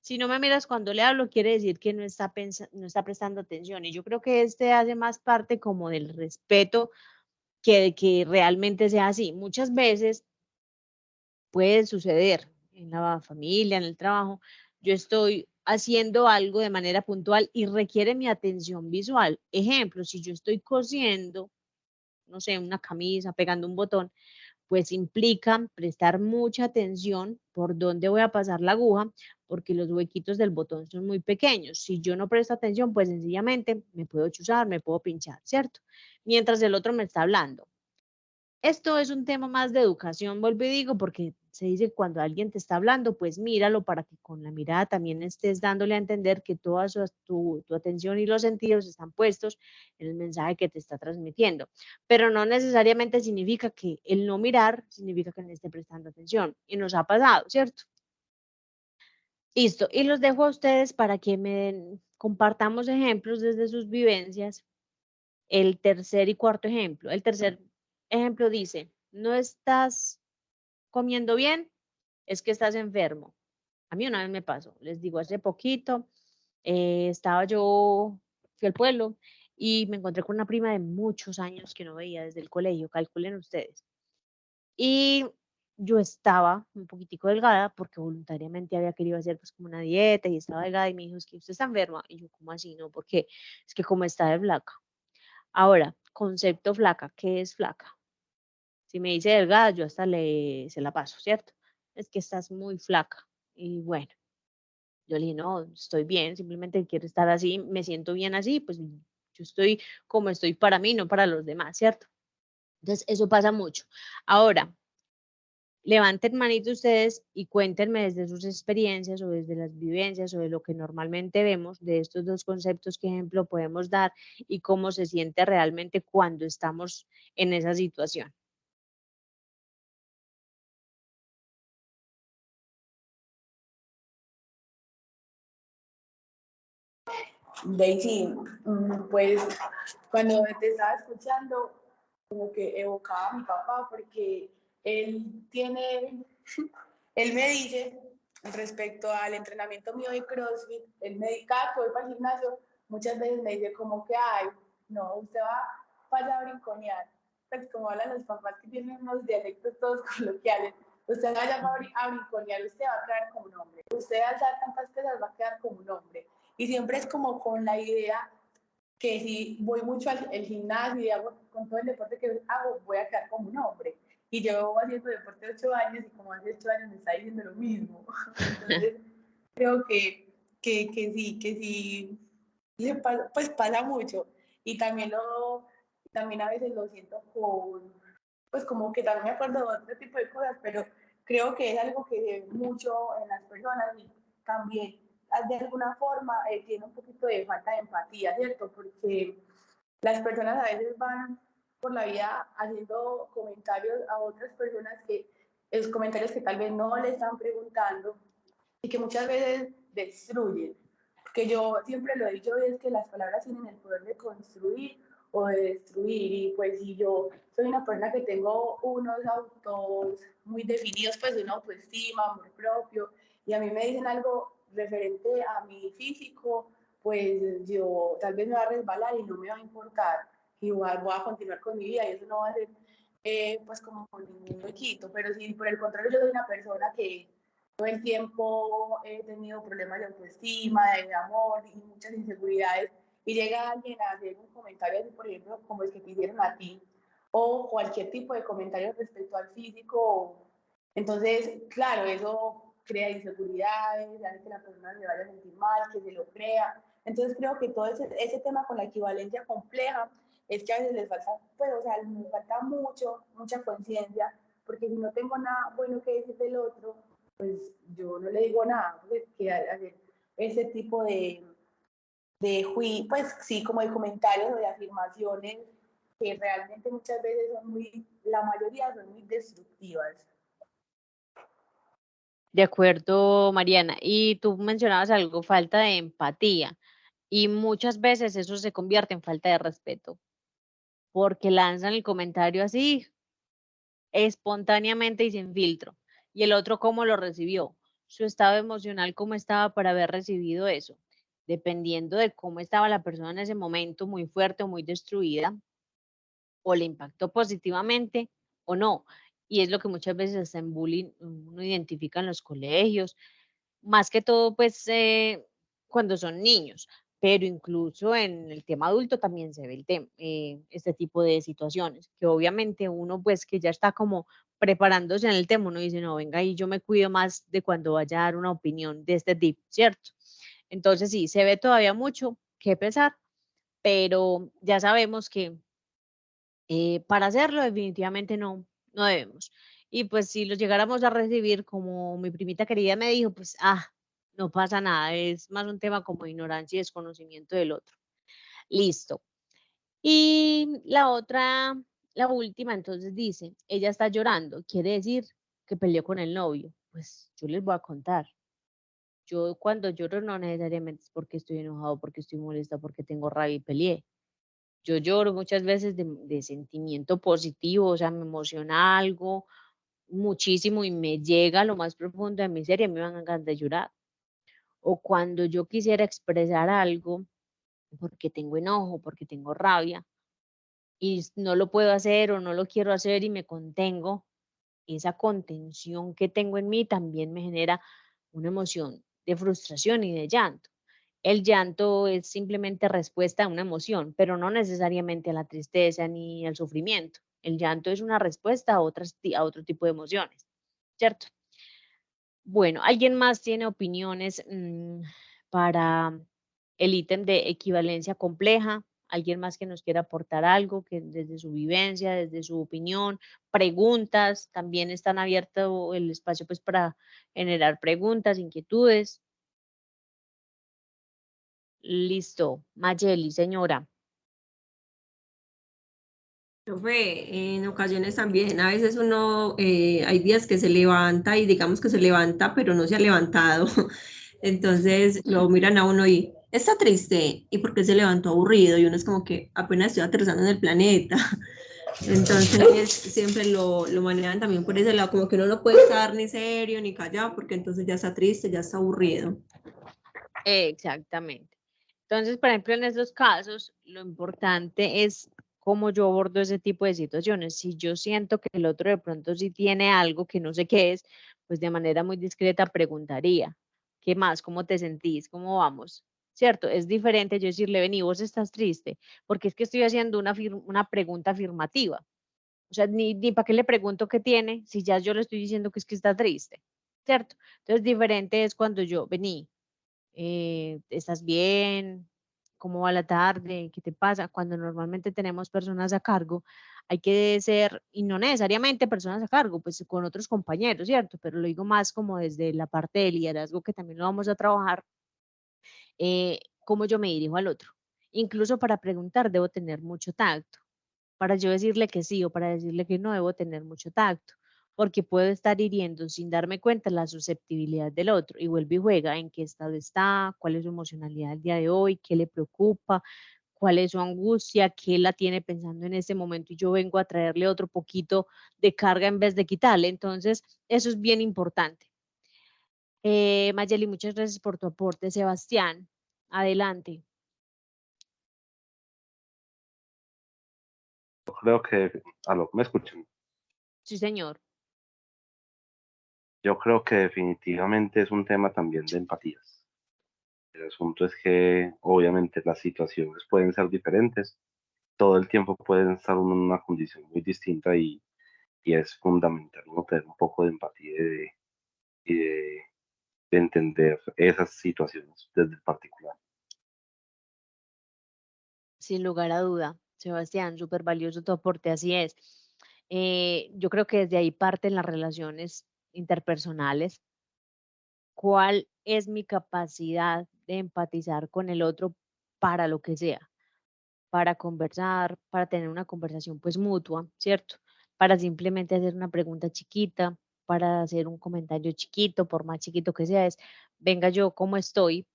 Si no me miras cuando le hablo, quiere decir que no está prestando atención. Y yo creo que hace más parte como del respeto que de que realmente sea así. Muchas veces puede suceder en la familia, en el trabajo. Yo estoy haciendo algo de manera puntual y requiere mi atención visual. Ejemplo, si yo estoy cosiendo, no sé, una camisa, pegando un botón, pues implica prestar mucha atención por dónde voy a pasar la aguja, porque los huequitos del botón son muy pequeños. Si yo no presto atención, pues sencillamente me puedo chuzar, me puedo pinchar, ¿cierto? Mientras el otro me está hablando. Esto es un tema más de educación, vuelvo y digo, porque se dice que cuando alguien te está hablando, pues míralo para que con la mirada también estés dándole a entender que toda tu atención y los sentidos están puestos en el mensaje que te está transmitiendo. Pero no necesariamente significa que el no mirar significa que no esté prestando atención. Y nos ha pasado, ¿cierto? Listo. Y los dejo a ustedes para que compartamos ejemplos desde sus vivencias. El tercer y cuarto ejemplo. El tercer ejemplo dice, no estás comiendo bien, es que estás enfermo. A mí una vez me pasó, les digo, hace poquito, fui al pueblo y me encontré con una prima de muchos años que no veía desde el colegio, calculen ustedes. Y yo estaba un poquitico delgada porque voluntariamente había querido hacer pues como una dieta y estaba delgada y me dijo, es que usted está enferma. Y yo, ¿cómo así? No, porque es que como está de flaca. Ahora, concepto flaca, ¿qué es flaca? Si me dice delgada, yo hasta se la paso, ¿cierto? Es que estás muy flaca. Y bueno, yo le dije, no, estoy bien, simplemente quiero estar así, me siento bien así, pues yo estoy como estoy para mí, no para los demás, ¿cierto? Entonces, eso pasa mucho. Ahora, levanten manito ustedes y cuéntenme desde sus experiencias o desde las vivencias o de lo que normalmente vemos de estos dos conceptos, qué ejemplo podemos dar y cómo se siente realmente cuando estamos en esa situación. Daisy, pues cuando te estaba escuchando, como que evocaba a mi papá, porque él él me dice respecto al entrenamiento mío de CrossFit, él me dice, cada que voy para el gimnasio, muchas veces me dice como que, ay, no, usted va para allá a brinconear, pues como hablan los papás que tienen unos dialectos todos coloquiales, usted vaya a brinconear, usted va a quedar como un hombre, usted va a alzar tantas pesas, va a quedar como un hombre. Y siempre es como con la idea que si voy mucho al gimnasio y hago con todo el deporte que hago, voy a quedar como un hombre. Y yo llevo haciendo deporte 8 años y como hace 8 años me está diciendo lo mismo. Entonces, creo que sí, pues pasa mucho. Y también a veces lo siento pues como que también me acuerdo de otro tipo de cosas, pero creo que es algo que se ve mucho en las personas y también de alguna forma tiene un poquito de falta de empatía, ¿cierto? Porque las personas a veces van por la vida haciendo comentarios a otras personas que esos comentarios que tal vez no le están preguntando y que muchas veces destruyen. Que yo siempre lo he dicho, es que las palabras tienen el poder de construir o de destruir. Y pues si yo soy una persona que tengo unos autos muy definidos, pues de una autoestima, amor propio, y a mí me dicen algo referente a mi físico, pues yo tal vez me va a resbalar y no me va a importar. Igual voy a continuar con mi vida y eso no va a ser pues como ningún huequito. Pero si por el contrario yo soy una persona que todo el tiempo he tenido problemas de autoestima, de amor y muchas inseguridades, y llega alguien a hacer un comentario así, por ejemplo, como el que te hicieron a ti, o cualquier tipo de comentario respecto al físico, entonces, claro, eso crea inseguridades, hace que la persona se vaya a sentir mal, que se lo crea. Entonces, creo que todo ese tema con la equivalencia compleja es que a veces les falta, pues, o sea, les falta mucha conciencia, porque si no tengo nada bueno que decir del otro, pues yo no le digo nada, pues que hacer ese tipo pues sí, como de comentarios o de afirmaciones que realmente muchas veces la mayoría son muy destructivas. De acuerdo, Mariana. Y tú mencionabas algo, falta de empatía. Y muchas veces eso se convierte en falta de respeto, porque lanzan el comentario así, espontáneamente y sin filtro. Y el otro, ¿cómo lo recibió? Su estado emocional, ¿cómo estaba para haber recibido eso? Dependiendo de cómo estaba la persona en ese momento, muy fuerte o muy destruida, o le impactó positivamente o no. Y es lo que muchas veces hasta en bullying uno identifica en los colegios, más que todo pues cuando son niños, pero incluso en el tema adulto también se ve el tema, este tipo de situaciones, que obviamente uno pues que ya está como preparándose en el tema, uno dice, no, venga, y yo me cuido más de cuando vaya a dar una opinión de este tipo, ¿cierto? Entonces sí, se ve todavía mucho que pesar, pero ya sabemos que para hacerlo definitivamente no debemos. Y pues si los llegáramos a recibir, como mi primita querida me dijo, pues no pasa nada, es más un tema como ignorancia y desconocimiento del otro. Listo. Y la otra, la última, entonces dice, ella está llorando, quiere decir que peleó con el novio. Pues yo les voy a contar. Yo cuando lloro no necesariamente es porque estoy enojado, porque estoy molesta, porque tengo rabia y peleé. Yo lloro muchas veces de sentimiento positivo, o sea, me emociona algo muchísimo y me llega a lo más profundo de mi ser y a mí me dan ganas de llorar. O cuando yo quisiera expresar algo porque tengo enojo, porque tengo rabia y no lo puedo hacer o no lo quiero hacer y me contengo, esa contención que tengo en mí también me genera una emoción de frustración y de llanto. El llanto es simplemente respuesta a una emoción, pero no necesariamente a la tristeza ni al sufrimiento. El llanto es una respuesta a otro tipo de emociones, ¿cierto? Bueno, ¿alguien más tiene opiniones para el ítem de equivalencia compleja? ¿Alguien más que nos quiera aportar algo que desde su vivencia, desde su opinión, preguntas? También están abierto el espacio pues para generar preguntas, inquietudes. Listo. Mayeli, señora. Profe, en ocasiones también, a veces uno, hay días que se levanta y digamos que se levanta, pero no se ha levantado. Entonces lo miran a uno y está triste. ¿Y por qué se levantó aburrido? Y uno es como que apenas estoy aterrizando en el planeta. Entonces siempre lo manejan también por ese lado, como que uno no puede estar ni serio ni callado porque entonces ya está triste, ya está aburrido. Exactamente. Entonces, por ejemplo, en estos casos, lo importante es cómo yo abordo ese tipo de situaciones. Si yo siento que el otro de pronto sí tiene algo que no sé qué es, pues de manera muy discreta preguntaría, ¿qué más? ¿Cómo te sentís? ¿Cómo vamos? ¿Cierto? Es diferente yo decirle, vení, vos estás triste, porque es que estoy haciendo una pregunta afirmativa. O sea, ni para qué le pregunto qué tiene, si ya yo le estoy diciendo que es que está triste, ¿cierto? Entonces, diferente es cuando yo, vení, ¿estás bien? ¿Cómo va la tarde? ¿Qué te pasa? Cuando normalmente tenemos personas a cargo, hay que ser, y no necesariamente personas a cargo, pues con otros compañeros, ¿cierto? Pero lo digo más como desde la parte de liderazgo, que también lo vamos a trabajar, cómo yo me dirijo al otro. Incluso para preguntar debo tener mucho tacto. Para yo decirle que sí o para decirle que no debo tener mucho tacto, porque puedo estar hiriendo sin darme cuenta la susceptibilidad del otro y vuelve y juega en qué estado está, cuál es su emocionalidad el día de hoy, qué le preocupa, cuál es su angustia, qué la tiene pensando en este momento y yo vengo a traerle otro poquito de carga en vez de quitarle. Entonces, eso es bien importante. Mayeli, muchas gracias por tu aporte. Sebastián, adelante. Yo creo que, ¿me escuchan? Sí, señor. Yo creo que definitivamente es un tema también de empatías. El asunto es que obviamente las situaciones pueden ser diferentes, todo el tiempo pueden estar en una condición muy distinta y es fundamental uno tener un poco de empatía y de entender esas situaciones desde el particular. Sin lugar a duda, Sebastián, súper valioso tu aporte, así es. Yo creo que desde ahí parten las relaciones interpersonales. ¿Cuál es mi capacidad de empatizar con el otro para lo que sea? Para conversar, para tener una conversación pues mutua, ¿cierto? Para simplemente hacer una pregunta chiquita, para hacer un comentario chiquito, por más chiquito que sea, es, venga yo, ¿cómo estoy?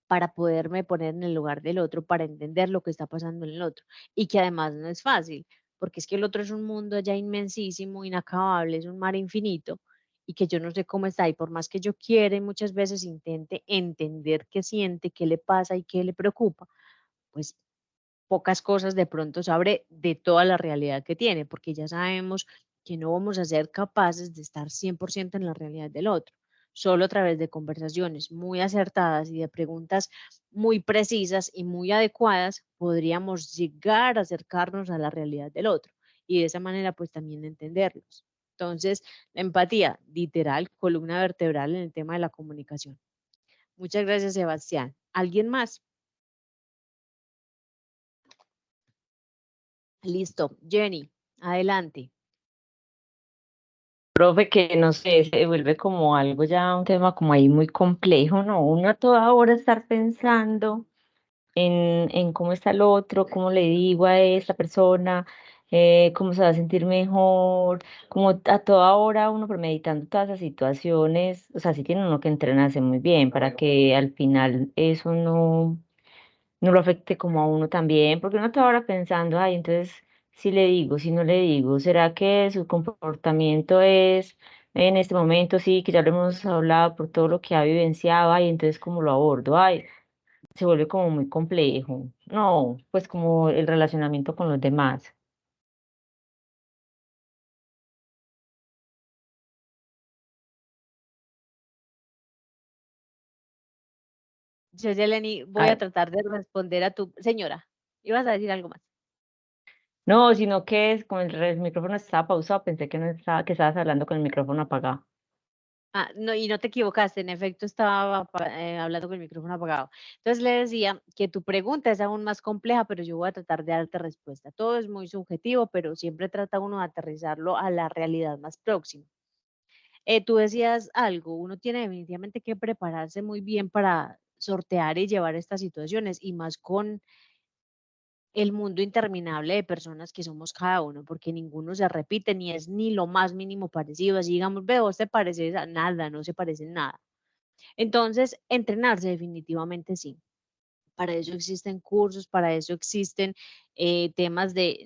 Para poderme poner en el lugar del otro, para entender lo que está pasando en el otro. Y que además no es fácil, porque es que el otro es un mundo ya inmensísimo, inacabable, es un mar infinito, y que yo no sé cómo está. Y por más que yo quiera y muchas veces intente entender qué siente, qué le pasa y qué le preocupa, pues pocas cosas de pronto sabré de toda la realidad que tiene, porque ya sabemos que no vamos a ser capaces de estar 100% en la realidad del otro. Solo a través de conversaciones muy acertadas y de preguntas muy precisas y muy adecuadas podríamos llegar a acercarnos a la realidad del otro y de esa manera pues también entenderlos. Entonces, la empatía, literal, columna vertebral en el tema de la comunicación. Muchas gracias, Sebastián. ¿Alguien más? Listo. Jenny, adelante. Profe, que no sé, se vuelve como algo ya, un tema como ahí muy complejo, ¿no? Uno a toda hora estar pensando en cómo está el otro, cómo le digo a esta persona, cómo se va a sentir mejor, como a toda hora uno premeditando todas esas situaciones, o sea, sí tiene uno que entrenarse muy bien para que al final eso no lo afecte como a uno también, porque uno está ahora pensando, ay, entonces, si le digo, si no le digo, ¿será que su comportamiento es en este momento, sí, que ya lo hemos hablado por todo lo que ha vivenciado, ay, entonces, ¿cómo lo abordo? Ay, se vuelve como muy complejo. No, pues como el relacionamiento con los demás. Yo, Yeleni, voy a Ay, tratar de responder a tu... Señora, ¿ibas a decir algo más? no, sino que es como el micrófono estaba pausado, pensé que no estaba, que estabas hablando con el micrófono apagado. Ah, no, y no te equivocaste, en efecto estaba hablando con el micrófono apagado. Entonces le decía que tu pregunta es aún más compleja, pero yo voy a tratar de darte respuesta. Todo es muy subjetivo, pero siempre trata uno de aterrizarlo a la realidad más próxima. Tú decías algo, uno tiene definitivamente que prepararse muy bien para sortear y llevar estas situaciones, y más con el mundo interminable de personas que somos cada uno, porque ninguno se repite ni es ni lo más mínimo parecido. Así digamos, veo, te pareces a nada, no se parecen nada. Entonces, entrenarse definitivamente sí. Para eso existen cursos, para eso existen temas de,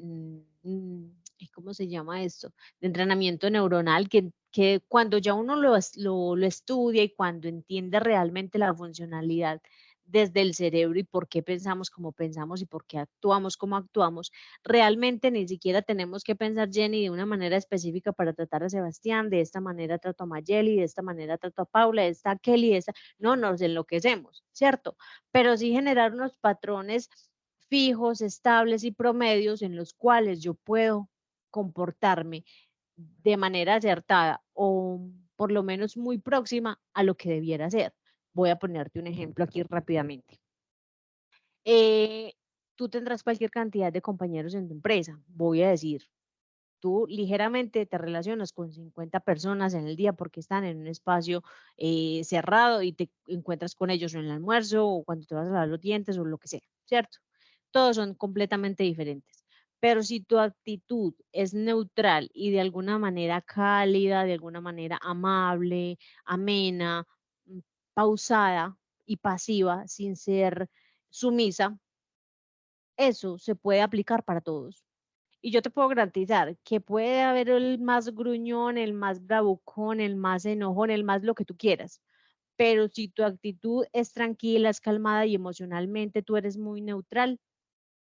¿cómo se llama esto? De entrenamiento neuronal, que cuando ya uno lo estudia y cuando entiende realmente la funcionalidad desde el cerebro y por qué pensamos como pensamos y por qué actuamos como actuamos, realmente ni siquiera tenemos que pensar, Jenny, de una manera específica para tratar a Sebastián, de esta manera trato a Mayeli, de esta manera trato a Paula, de esta a Kelly, de esta... No, nos enloquecemos, ¿cierto? Pero sí generar unos patrones fijos, estables y promedios en los cuales yo puedo comportarme de manera acertada o por lo menos muy próxima a lo que debiera ser. Voy a ponerte un ejemplo aquí rápidamente. Eh, Tú tendrás cualquier cantidad de compañeros en tu empresa. Voy a decir, tú ligeramente te relacionas con 50 personas en el día porque están en un espacio cerrado y te encuentras con ellos en el almuerzo o cuando te vas a lavar los dientes o lo que sea, ¿cierto? Todos son completamente diferentes. Pero si tu actitud es neutral y de alguna manera cálida, de alguna manera amable, amena, pausada y pasiva, sin ser sumisa, eso se puede aplicar para todos. Y yo te puedo garantizar que puede haber el más gruñón, el más bravucón, el más enojón, el más lo que tú quieras. Pero si tu actitud es tranquila, es calmada y emocionalmente tú eres muy neutral,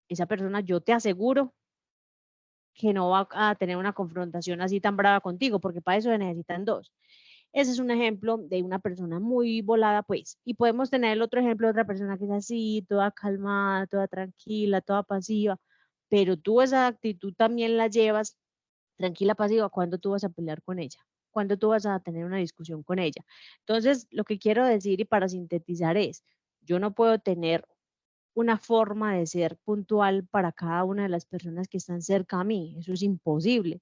esa persona yo te aseguro que no va a tener una confrontación así tan brava contigo, porque para eso se necesitan dos. Ese es un ejemplo de una persona muy volada, pues. Y podemos tener el otro ejemplo de otra persona que es así, toda calmada, toda tranquila, toda pasiva, pero tú esa actitud también la llevas tranquila, pasiva, cuando tú vas a pelear con ella, cuando tú vas a tener una discusión con ella. Entonces, lo que quiero decir y para sintetizar es, yo no puedo tener una forma de ser puntual para cada una de las personas que están cerca a mí, eso es imposible,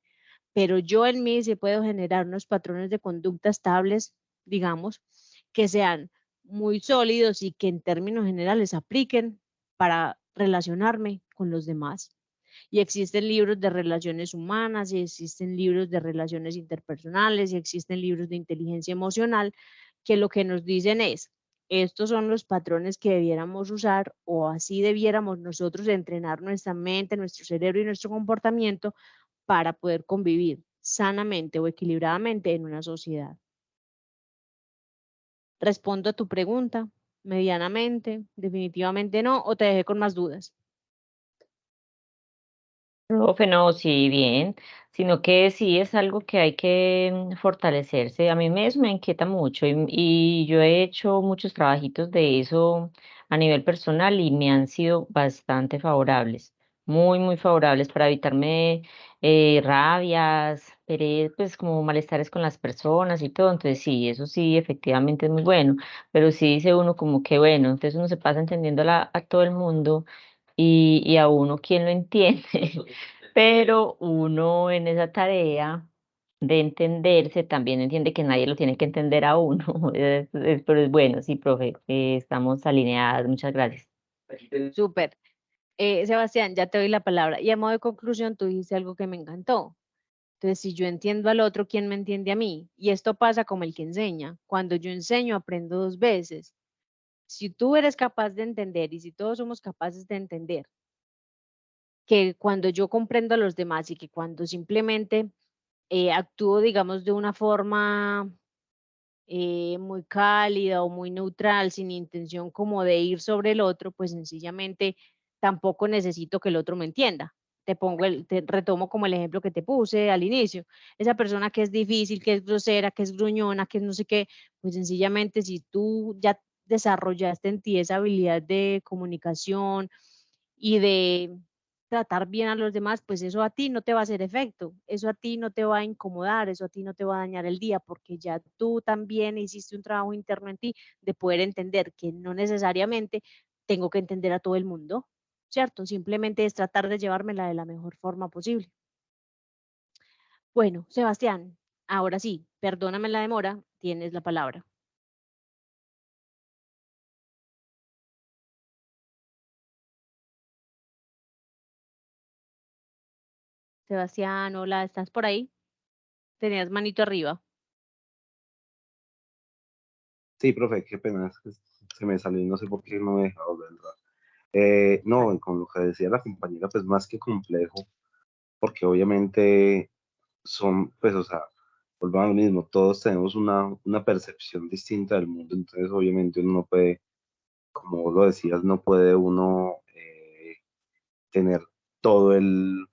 pero yo en mí sí puedo generar unos patrones de conducta estables, digamos, que sean muy sólidos y que en términos generales apliquen para relacionarme con los demás. Y existen libros de relaciones humanas, y existen libros de relaciones interpersonales, y existen libros de inteligencia emocional, que lo que nos dicen es, estos son los patrones que debiéramos usar o así debiéramos nosotros entrenar nuestra mente, nuestro cerebro y nuestro comportamiento para poder convivir sanamente o equilibradamente en una sociedad. Respondo a tu pregunta, medianamente, definitivamente no, o te dejé con más dudas. Profe, no, sí, bien. sino que sí es algo que hay que fortalecerse. A mí eso me inquieta mucho y yo he hecho muchos trabajitos de eso a nivel personal y me han sido bastante favorables, muy, muy favorables para evitarme rabias, pues como malestares con las personas y todo. Entonces sí, eso sí, efectivamente es muy bueno, pero sí dice uno como que bueno, entonces uno se pasa entendiendo a todo el mundo y a uno quién lo entiende. Pero uno en esa tarea de entenderse también entiende que nadie lo tiene que entender a uno. Pero es bueno, sí, profe, estamos alineadas. Muchas gracias. Súper. Sebastián, ya te doy la palabra. Y a modo de conclusión, tú dijiste algo que me encantó. Entonces, si yo entiendo al otro, ¿quién me entiende a mí? Y esto pasa como el que enseña. Cuando yo enseño, aprendo 2 veces. Si tú eres capaz de entender y si todos somos capaces de entender que cuando yo comprendo a los demás y que cuando simplemente actúo, digamos, de una forma muy cálida o muy neutral, sin intención como de ir sobre el otro, pues sencillamente tampoco necesito que el otro me entienda. Te retomo como el ejemplo que te puse al inicio. Esa persona que es difícil, que es grosera, que es gruñona, que no sé qué, pues sencillamente si tú ya desarrollaste en ti esa habilidad de comunicación y de tratar bien a los demás, pues eso a ti no te va a hacer efecto, eso a ti no te va a incomodar, eso a ti no te va a dañar el día, porque ya tú también hiciste un trabajo interno en ti de poder entender que no necesariamente tengo que entender a todo el mundo, ¿cierto? Simplemente es tratar de llevármela de la mejor forma posible. Bueno, Sebastián, ahora sí, perdóname la demora, tienes la palabra. Sebastián, hola, ¿estás por ahí? Tenías manito arriba. Sí, profe, qué pena, es que se me salió y no sé por qué no me dejaba volver a entrar. No, con lo que decía la compañera, pues más que complejo, porque obviamente son, pues, o sea, volvamos a lo mismo, todos tenemos una percepción distinta del mundo, entonces obviamente uno no puede, como vos lo decías, no puede uno tener todo el,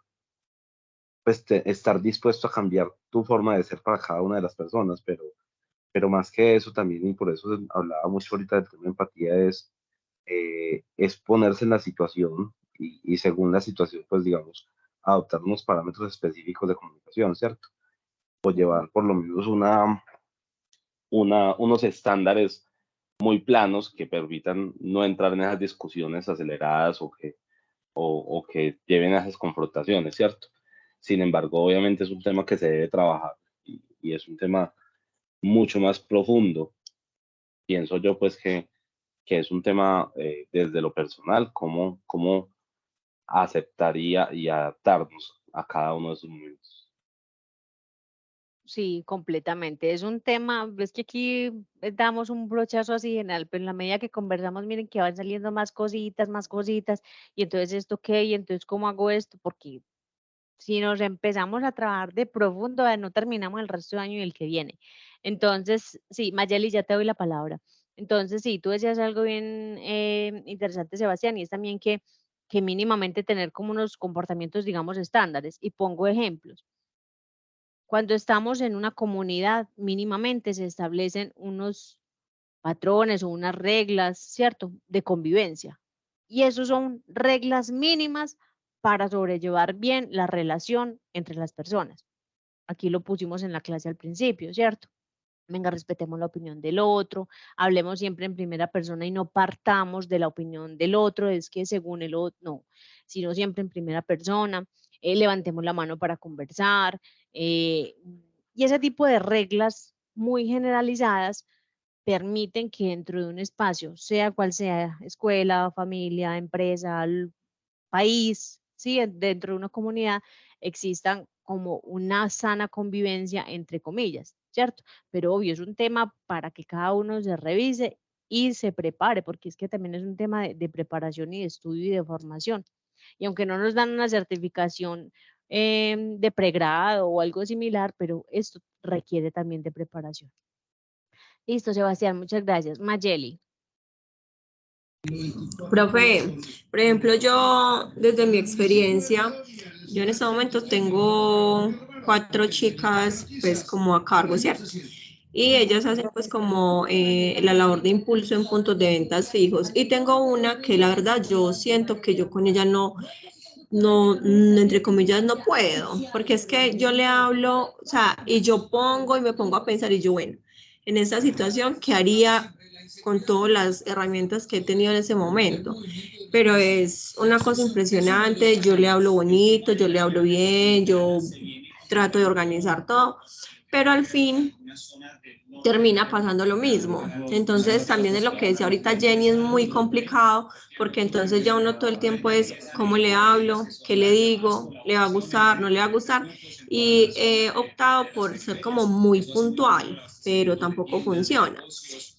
pues, estar dispuesto a cambiar tu forma de ser para cada una de las personas, pero más que eso también, y por eso hablaba mucho ahorita del tema de empatía, es ponerse en la situación y según la situación, pues digamos, adoptar unos parámetros específicos de comunicación, ¿cierto? O llevar por lo menos unos estándares muy planos que permitan no entrar en esas discusiones aceleradas o que lleven a esas confrontaciones, ¿cierto? Sin embargo, obviamente es un tema que se debe trabajar y es un tema mucho más profundo. Pienso yo, pues, que es un tema desde lo personal, cómo aceptaría y adaptarnos a cada uno de esos momentos. Sí, completamente. Es un tema, es que aquí damos un brochazo así general, pero en la medida que conversamos, miren que van saliendo más cositas, y entonces esto qué, y entonces cómo hago esto, porque si nos empezamos a trabajar de profundo, no terminamos el resto del año y el que viene. Entonces, sí, Mayeli, ya te doy la palabra. Entonces, sí, tú decías algo bien interesante, Sebastián, y es también que mínimamente tener como unos comportamientos, digamos, estándares. Y pongo ejemplos. Cuando estamos en una comunidad, mínimamente se establecen unos patrones o unas reglas, ¿cierto?, de convivencia. Y eso son reglas mínimas para sobrellevar bien la relación entre las personas. Aquí lo pusimos en la clase al principio, ¿cierto? Venga, respetemos la opinión del otro, hablemos siempre en primera persona y no partamos de la opinión del otro, es que según el otro, no, sino siempre en primera persona, levantemos la mano para conversar, eh, y ese tipo de reglas muy generalizadas permiten que dentro de un espacio, sea cual sea, escuela, familia, empresa, país, ¿sí? Dentro de una comunidad existan como una sana convivencia, entre comillas, ¿cierto? Pero obvio, es un tema para que cada uno se revise y se prepare, porque es que también es un tema de preparación y de estudio y de formación. Y aunque no nos dan una certificación de pregrado o algo similar, pero esto requiere también de preparación. Listo, Sebastián, muchas gracias. Mayeli. Profe, por ejemplo, yo desde mi experiencia, yo en este momento tengo 4 chicas pues como a cargo, ¿cierto? Y ellas hacen pues como la labor de impulso en puntos de ventas fijos. Y tengo una que la verdad yo siento que yo con ella entre comillas, no puedo, porque es que yo le hablo, o sea, y yo pongo y me pongo a pensar y yo, bueno, en esta situación, ¿qué haría con todas las herramientas que he tenido en ese momento? Pero es una cosa impresionante, yo le hablo bonito, yo le hablo bien, yo trato de organizar todo, pero al fin termina pasando lo mismo. Entonces también es lo que decía ahorita Jenny, es muy complicado porque entonces ya uno todo el tiempo es cómo le hablo, qué le digo, le va a gustar, no le va a gustar, y he optado por ser como muy puntual, pero tampoco funciona.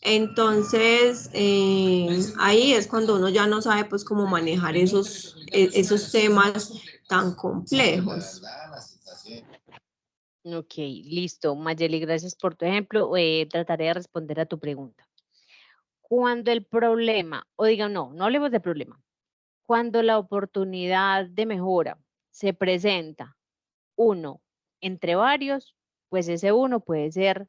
Entonces ahí es cuando uno ya no sabe pues cómo manejar esos temas tan complejos. Ok, listo. Mayeli, gracias por tu ejemplo. Trataré de responder a tu pregunta. Cuando el problema, o diga, no hablemos de problema. Cuando la oportunidad de mejora se presenta uno entre varios, pues ese uno puede ser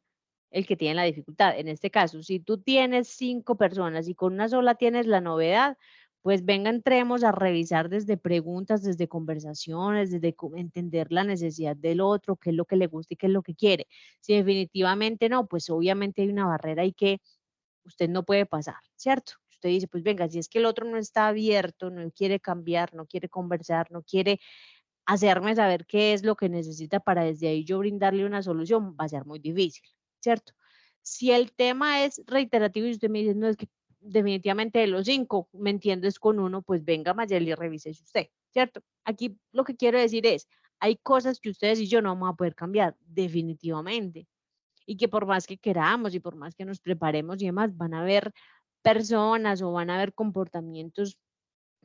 el que tiene la dificultad. En este caso, si tú tienes 5 personas y con una sola tienes la novedad, pues venga, entremos a revisar desde preguntas, desde conversaciones, desde entender la necesidad del otro, qué es lo que le gusta y qué es lo que quiere. Si definitivamente no, pues obviamente hay una barrera y que usted no puede pasar, ¿cierto? Usted dice, pues venga, si es que el otro no está abierto, no quiere cambiar, no quiere conversar, no quiere hacerme saber qué es lo que necesita para desde ahí yo brindarle una solución, va a ser muy difícil, ¿cierto? Si el tema es reiterativo y usted me dice, no, es que definitivamente de los 5, me entiendes con uno, pues venga, Mayeli, revísese usted, ¿cierto? Aquí lo que quiero decir es, hay cosas que ustedes y yo no vamos a poder cambiar, definitivamente, y que por más que queramos y por más que nos preparemos y demás, van a haber personas o van a haber comportamientos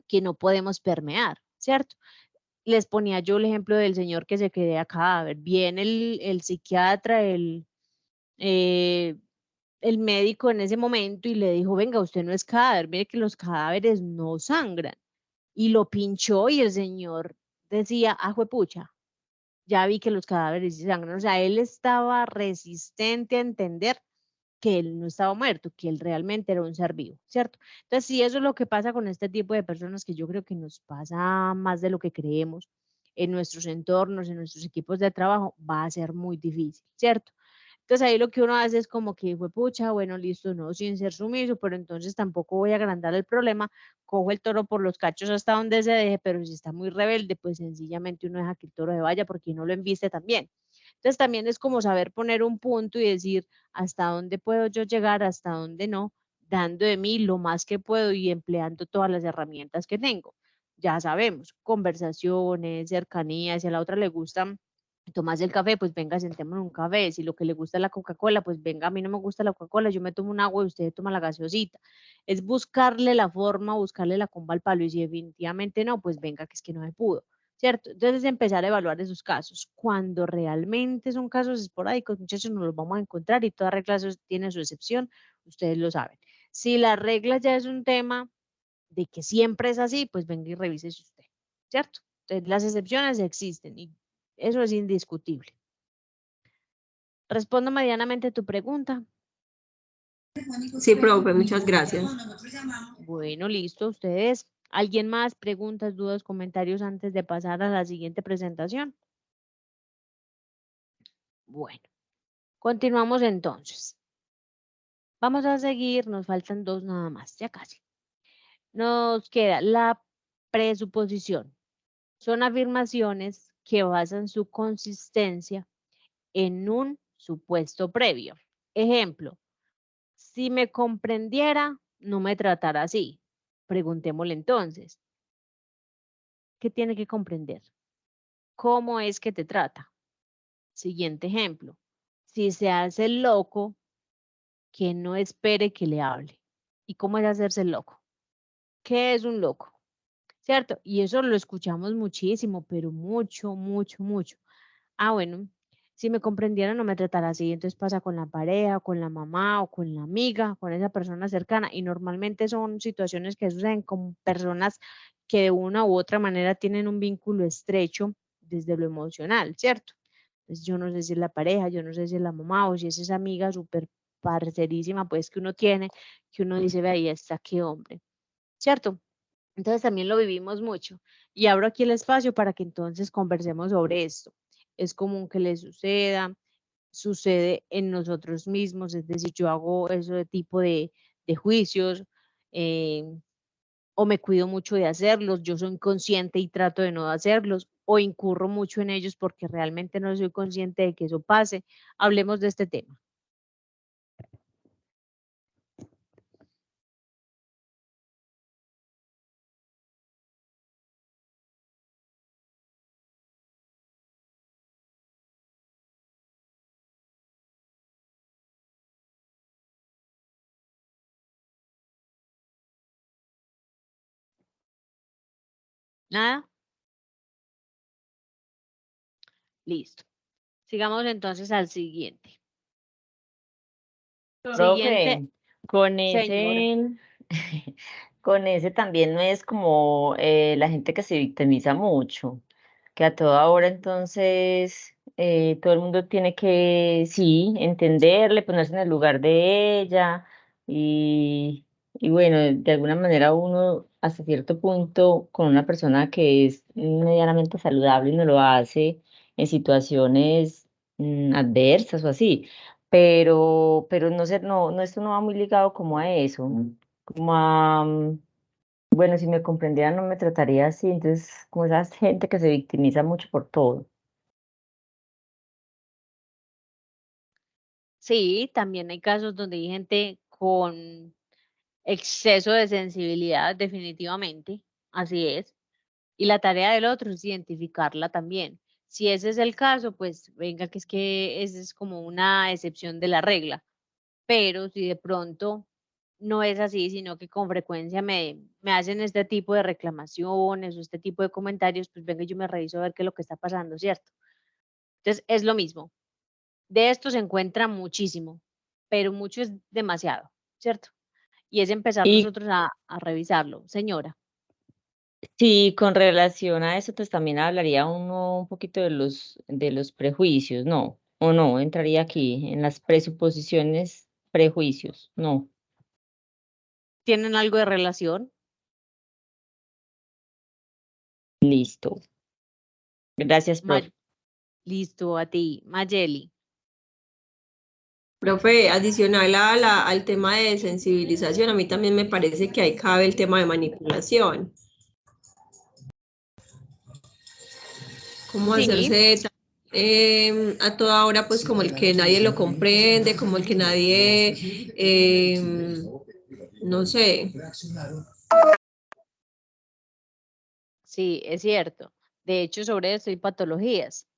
que no podemos permear, ¿cierto? Les ponía yo el ejemplo del señor que se quedó a cadáver. Viene el psiquiatra, eh, el médico en ese momento y le dijo, venga, usted no es cadáver, mire que los cadáveres no sangran. Y lo pinchó y el señor decía, ah, juepucha, ya vi que los cadáveres sí sangran. O sea, él estaba resistente a entender que él no estaba muerto, que él realmente era un ser vivo, ¿cierto? Entonces, sí, eso es lo que pasa con este tipo de personas que yo creo que nos pasa más de lo que creemos en nuestros entornos, en nuestros equipos de trabajo, va a ser muy difícil, ¿cierto? Entonces ahí lo que uno hace es como que fue pucha, bueno, listo, no, sin ser sumiso, pero entonces tampoco voy a agrandar el problema, cojo el toro por los cachos hasta donde se deje, pero si está muy rebelde, pues sencillamente uno deja que el toro se vaya porque no lo embiste también. Entonces también es como saber poner un punto y decir hasta dónde puedo yo llegar, hasta dónde no, dando de mí lo más que puedo y empleando todas las herramientas que tengo. Ya sabemos, conversaciones, cercanías, si a la otra le gustan tomas el café, pues venga, sentémonos un café. Si lo que le gusta es la Coca-Cola, pues venga, a mí no me gusta la Coca-Cola, yo me tomo un agua y usted toma la gaseosita. Es buscarle la forma, buscarle la comba al palo y si definitivamente no, pues venga, que es que no se pudo, ¿cierto? Entonces empezar a evaluar esos casos. Cuando realmente son casos esporádicos, muchachos, nos los vamos a encontrar y toda regla tiene su excepción, ustedes lo saben. Si la regla ya es un tema de que siempre es así, pues venga y revísese usted, ¿cierto? Entonces, las excepciones existen y eso es indiscutible. Respondo medianamente tu pregunta. Sí, profe, muchas gracias. Bueno, listo. Ustedes, ¿alguien más? Preguntas, dudas, comentarios antes de pasar a la siguiente presentación. Bueno, continuamos entonces. Vamos a seguir, nos faltan 2 nada más, ya casi. Nos queda la presuposición. Son afirmaciones que basan su consistencia en un supuesto previo. Ejemplo, si me comprendiera, no me tratara así. Preguntémosle entonces, ¿qué tiene que comprender? ¿Cómo es que te trata? Siguiente ejemplo, si se hace el loco, que no espere que le hable. ¿Y cómo es hacerse el loco? ¿Qué es un loco? ¿Cierto? Y eso lo escuchamos muchísimo, pero mucho, mucho, mucho. Ah, bueno, si me comprendiera no me tratara así. Entonces pasa con la pareja, con la mamá o con la amiga, con esa persona cercana. Y normalmente son situaciones que suceden con personas que de una u otra manera tienen un vínculo estrecho desde lo emocional, ¿cierto? Entonces yo no sé si es la pareja, yo no sé si es la mamá o si es esa amiga súper parcerísima pues que uno tiene, que uno dice, ve ahí está, qué hombre, ¿cierto? Entonces también lo vivimos mucho. Y abro aquí el espacio para que entonces conversemos sobre esto. Es común que le suceda, sucede en nosotros mismos, es decir, yo hago eso de tipo de juicios, eh, o me cuido mucho de hacerlos, yo soy consciente y trato de no hacerlos, o incurro mucho en ellos porque realmente no soy consciente de que eso pase. Hablemos de este tema. ¿Nada? Listo. Sigamos entonces al siguiente. Siguiente, Profe, con señora. con ese también no es como la gente que se victimiza mucho, que a toda hora entonces todo el mundo tiene que, sí, entenderle, ponerse en el lugar de ella y bueno, de alguna manera uno hasta cierto punto con una persona que es medianamente saludable y no lo hace en situaciones adversas o así, pero no sé, no, esto no va muy ligado como a eso, como a, bueno, si me comprendiera no me trataría así, entonces como esa gente que se victimiza mucho por todo. Sí, también hay casos donde hay gente con exceso de sensibilidad, definitivamente, así es. Y la tarea del otro es identificarla también. Si ese es el caso, pues venga, que es que esa es como una excepción de la regla. Pero si de pronto no es así, sino que con frecuencia me hacen este tipo de reclamaciones o este tipo de comentarios, pues venga, yo me reviso a ver qué es lo que está pasando, ¿cierto? Entonces es lo mismo. De esto se encuentra muchísimo, pero mucho es demasiado, ¿cierto? Y es empezar Y nosotros a revisarlo. Señora, sí, con relación a eso, pues también hablaría uno un poquito de los prejuicios, ¿no? O no, entraría aquí en las presuposiciones, prejuicios, no, ¿tienen algo de relación? listo. Gracias, Ma- profe. Listo, a ti, Mayeli. Profe, adicional al tema de sensibilización, a mí también me parece que ahí cabe el tema de manipulación. Cómo Sí, hacerse a toda hora, pues como el que nadie lo comprende, como el que nadie, no sé. sí, es cierto. De hecho, sobre esto hay patologías.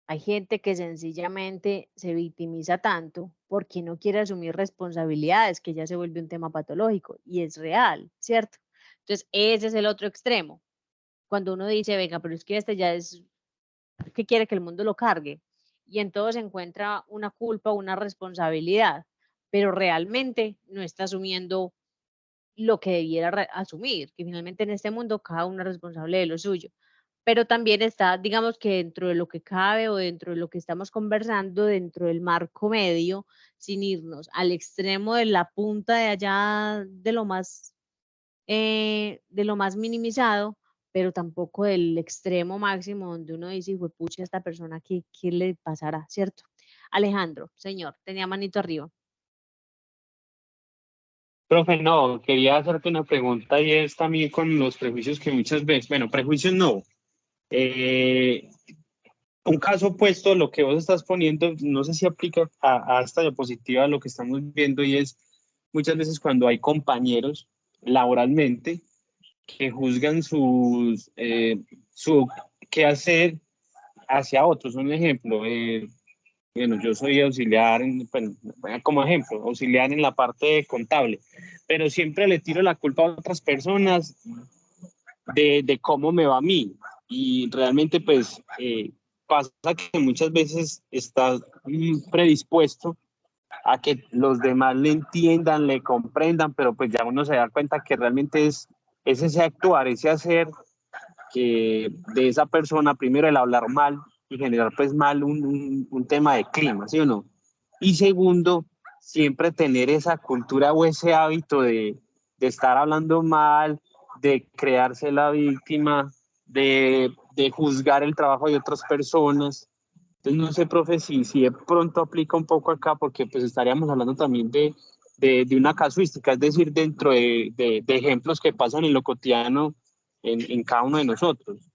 Hay gente que sencillamente se victimiza tanto porque no quiere asumir responsabilidades, que ya se vuelve un tema patológico y es real, ¿cierto? Entonces, ese es el otro extremo. Cuando uno dice, venga, pero es que este ya es, que quiere que el mundo lo cargue. Y en todo se encuentra una culpa, una responsabilidad, pero realmente no está asumiendo lo que debiera asumir, que finalmente en este mundo cada uno es responsable de lo suyo. Pero también está, digamos que dentro de lo que cabe o dentro de lo que estamos conversando, dentro del marco medio, sin irnos al extremo de la punta de allá de lo más minimizado, pero tampoco del extremo máximo donde uno dice, hijo de pucha, esta persona, ¿qué le pasará? ¿Cierto? Alejandro, señor, tenía manito arriba. Profe, no, quería hacerte una pregunta y es también con los prejuicios que muchas veces, bueno, prejuicios no. Eh, un caso opuesto, lo que vos estás poniendo, no sé si aplica a esta diapositiva lo que estamos viendo y es muchas veces cuando hay compañeros laboralmente que juzgan su quehacer hacia otros. Un ejemplo, bueno, yo soy auxiliar, bueno, como ejemplo, auxiliar en la parte contable, pero siempre le tiro la culpa a otras personas de cómo me va a mí. Y realmente, pues, pasa que muchas veces está predispuesto a que los demás le entiendan, le comprendan, pero pues ya uno se da cuenta que realmente es ese actuar, ese hacer que de esa persona, primero el hablar mal y generar pues mal un tema de clima, ¿sí o no? Y segundo, siempre tener esa cultura o ese hábito de estar hablando mal, de crearse la víctima, de juzgar el trabajo de otras personas. Entonces, no sé, profe, si de pronto aplica un poco acá, porque pues estaríamos hablando también de una casuística, es decir, dentro de ejemplos que pasan en lo cotidiano en cada uno de nosotros.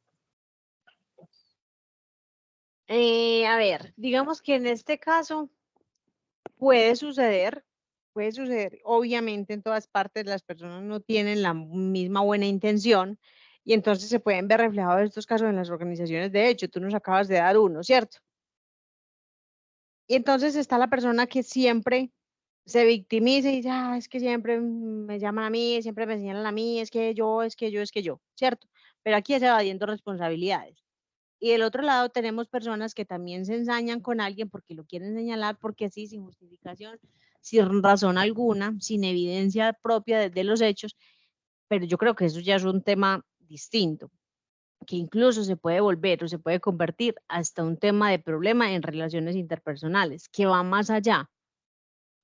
A ver, digamos que en este caso puede suceder, obviamente en todas partes las personas no tienen la misma buena intención y entonces se pueden ver reflejados estos casos en las organizaciones. De hecho, tú nos acabas de dar uno, ¿cierto? Y entonces está la persona que siempre se victimiza y dice, ah, es que siempre me llaman a mí, siempre me señalan a mí, es que yo, ¿cierto? Pero aquí es evadiendo responsabilidades. Y del otro lado tenemos personas que también se ensañan con alguien porque lo quieren señalar, porque sí, sin justificación, sin razón alguna, sin evidencia propia de los hechos, pero yo creo que eso ya es un tema distinto, que incluso se puede volver o se puede convertir hasta un tema de problema en relaciones interpersonales, que va más allá.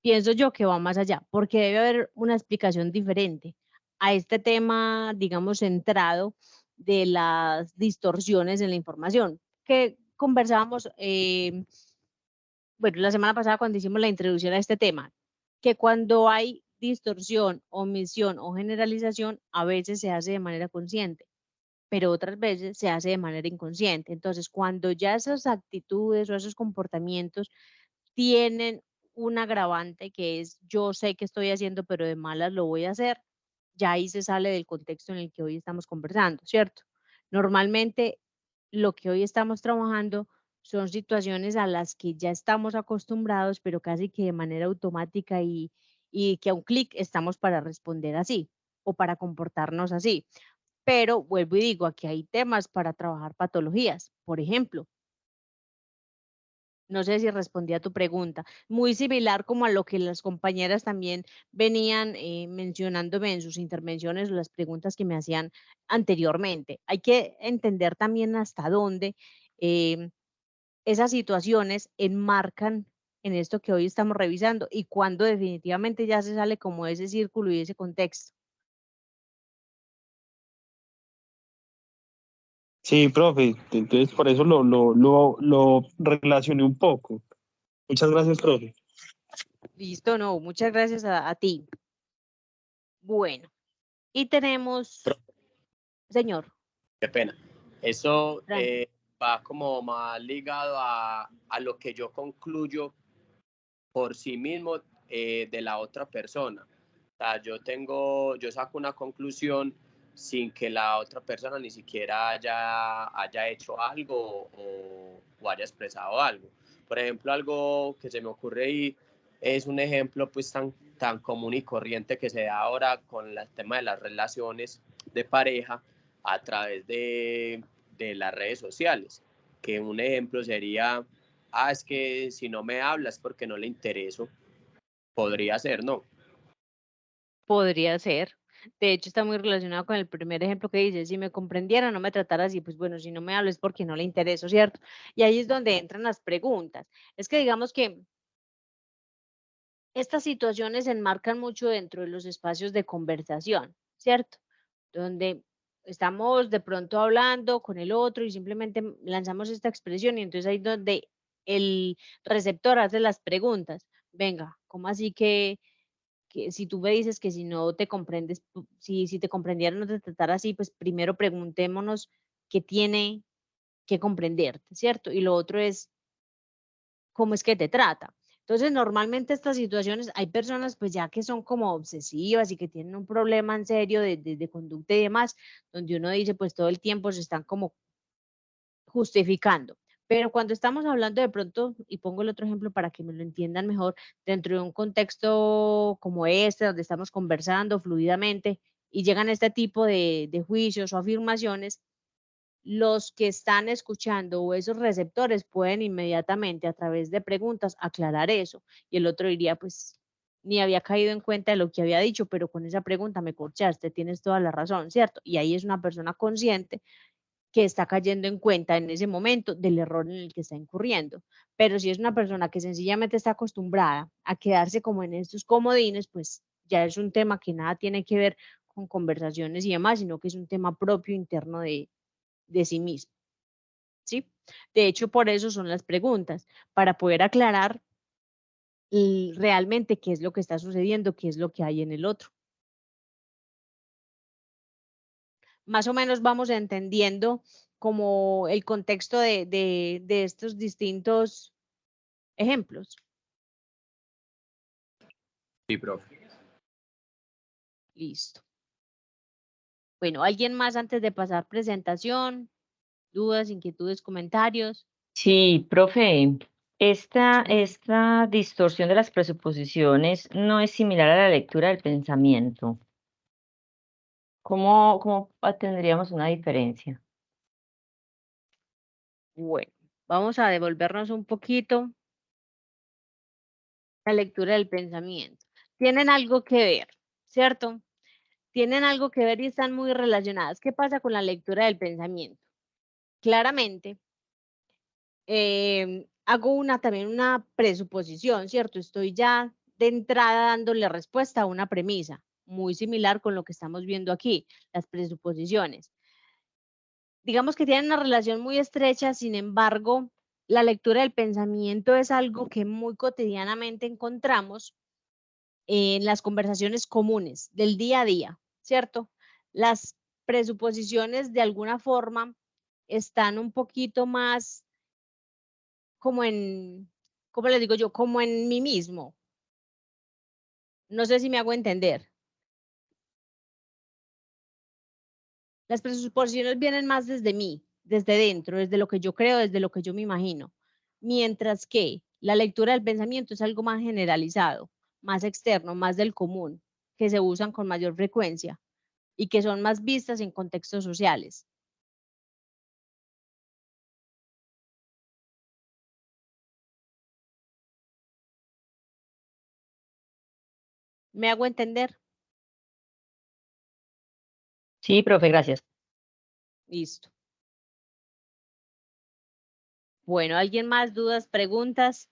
Pienso yo que va más allá, porque debe haber una explicación diferente a este tema, digamos, centrado de las distorsiones en la información, que conversábamos, bueno, la semana pasada cuando hicimos la introducción a este tema, que cuando hay distorsión, omisión o generalización, a veces se hace de manera consciente, pero otras veces se hace de manera inconsciente. Entonces, cuando ya esas actitudes o esos comportamientos tienen un agravante que es yo sé que estoy haciendo, pero de malas lo voy a hacer, ya ahí se sale del contexto en el que hoy estamos conversando, ¿cierto? Normalmente lo que hoy estamos trabajando son situaciones a las que ya estamos acostumbrados, pero casi que de manera automática y que a un clic estamos para responder así o para comportarnos así. Pero vuelvo y digo, aquí hay temas para trabajar patologías. Por ejemplo, no sé si respondí a tu pregunta. Muy similar como a lo que las compañeras también venían mencionándome en sus intervenciones o las preguntas que me hacían anteriormente. Hay que entender también hasta dónde esas situaciones enmarcan en esto que hoy estamos revisando y cuándo definitivamente ya se sale como de ese círculo y ese contexto. Sí, profe, entonces por eso lo relacioné un poco. Muchas gracias, profe. Listo, no, muchas gracias a ti. Bueno, y tenemos, señor. Qué pena. Eso Tranquilo. va como más ligado a lo que yo concluyo por sí mismo de la otra persona. O sea, yo saco una conclusión sin que la otra persona ni siquiera haya hecho algo o haya expresado algo. Por ejemplo, algo que se me ocurre ahí es un ejemplo pues tan común y corriente que se da ahora con el tema de las relaciones de pareja a través de las redes sociales, que un ejemplo sería, es que si no me hablas porque no le intereso. Podría ser, ¿no? Podría ser. De hecho, está muy relacionado con el primer ejemplo que dice, si me comprendiera, no me tratara así, pues bueno, si no me hablas es porque no le intereso, ¿cierto? Y ahí es donde entran las preguntas. Es que digamos que estas situaciones se enmarcan mucho dentro de los espacios de conversación, ¿cierto? Donde estamos de pronto hablando con el otro y simplemente lanzamos esta expresión y entonces ahí es donde el receptor hace las preguntas. Venga, ¿cómo así que si tú me dices que si no te comprendes, si te comprendiera no te tratara así, pues primero preguntémonos qué tiene que comprenderte, ¿cierto? Y lo otro es, ¿cómo es que te trata? Entonces, normalmente estas situaciones, hay personas pues ya que son como obsesivas y que tienen un problema en serio de conducta y demás, donde uno dice pues todo el tiempo se están como justificando. Pero cuando estamos hablando de pronto, y pongo el otro ejemplo para que me lo entiendan mejor, dentro de un contexto como este, donde estamos conversando fluidamente y llegan este tipo de juicios o afirmaciones, los que están escuchando o esos receptores pueden inmediatamente a través de preguntas aclarar eso. Y el otro diría, pues, ni había caído en cuenta de lo que había dicho, pero con esa pregunta me corchaste, tienes toda la razón, ¿cierto? Y ahí es una persona consciente que está cayendo en cuenta en ese momento del error en el que está incurriendo. Pero si es una persona que sencillamente está acostumbrada a quedarse como en estos comodines, pues ya es un tema que nada tiene que ver con conversaciones y demás, sino que es un tema propio interno de sí mismo. ¿Sí? De hecho, por eso son las preguntas, para poder aclarar realmente qué es lo que está sucediendo, qué es lo que hay en el otro. Más o menos vamos entendiendo como el contexto de estos distintos ejemplos. Sí, profe. Listo. Bueno, ¿alguien más antes de pasar presentación? ¿Dudas, inquietudes, comentarios? Sí, profe, esta distorsión de las presuposiciones no es similar a la lectura del pensamiento. ¿Cómo tendríamos una diferencia? Bueno, vamos a devolvernos un poquito la lectura del pensamiento. Tienen algo que ver, ¿cierto? Tienen algo que ver y están muy relacionadas. ¿Qué pasa con la lectura del pensamiento? Claramente, hago también una presuposición, ¿cierto? Estoy ya de entrada dándole respuesta a una premisa, muy similar con lo que estamos viendo aquí, las presuposiciones. Digamos que tienen una relación muy estrecha, sin embargo, la lectura del pensamiento es algo que muy cotidianamente encontramos en las conversaciones comunes del día a día, ¿cierto? Las presuposiciones de alguna forma están un poquito más como en, ¿cómo les digo yo? Como en mí mismo. No sé si me hago entender. Las presuposiciones vienen más desde mí, desde dentro, desde lo que yo creo, desde lo que yo me imagino. Mientras que la lectura del pensamiento es algo más generalizado, más externo, más del común, que se usan con mayor frecuencia y que son más vistas en contextos sociales. ¿Me hago entender? Sí, profe, gracias. Listo. Bueno, ¿alguien más? ¿Dudas, preguntas?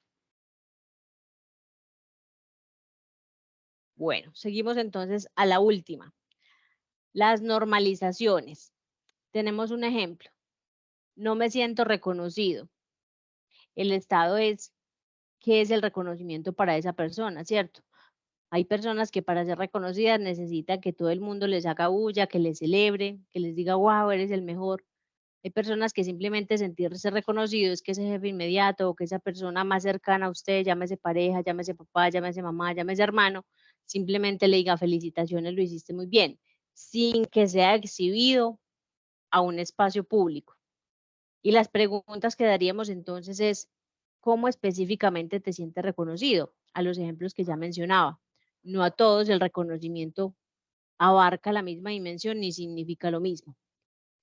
Bueno, seguimos entonces a la última. Las normalizaciones. Tenemos un ejemplo. No me siento reconocido. El estado es, ¿qué es el reconocimiento para esa persona, cierto? Hay personas que para ser reconocidas necesitan que todo el mundo les haga bulla, que les celebre, que les diga, wow, eres el mejor. Hay personas que simplemente sentirse reconocido es que ese jefe inmediato o que esa persona más cercana a usted, llámese pareja, llámese papá, llámese mamá, llámese hermano, simplemente le diga felicitaciones, lo hiciste muy bien, sin que sea exhibido a un espacio público. Y las preguntas que daríamos entonces es, ¿cómo específicamente te sientes reconocido? A los ejemplos que ya mencionaba. No a todos el reconocimiento abarca la misma dimensión ni significa lo mismo.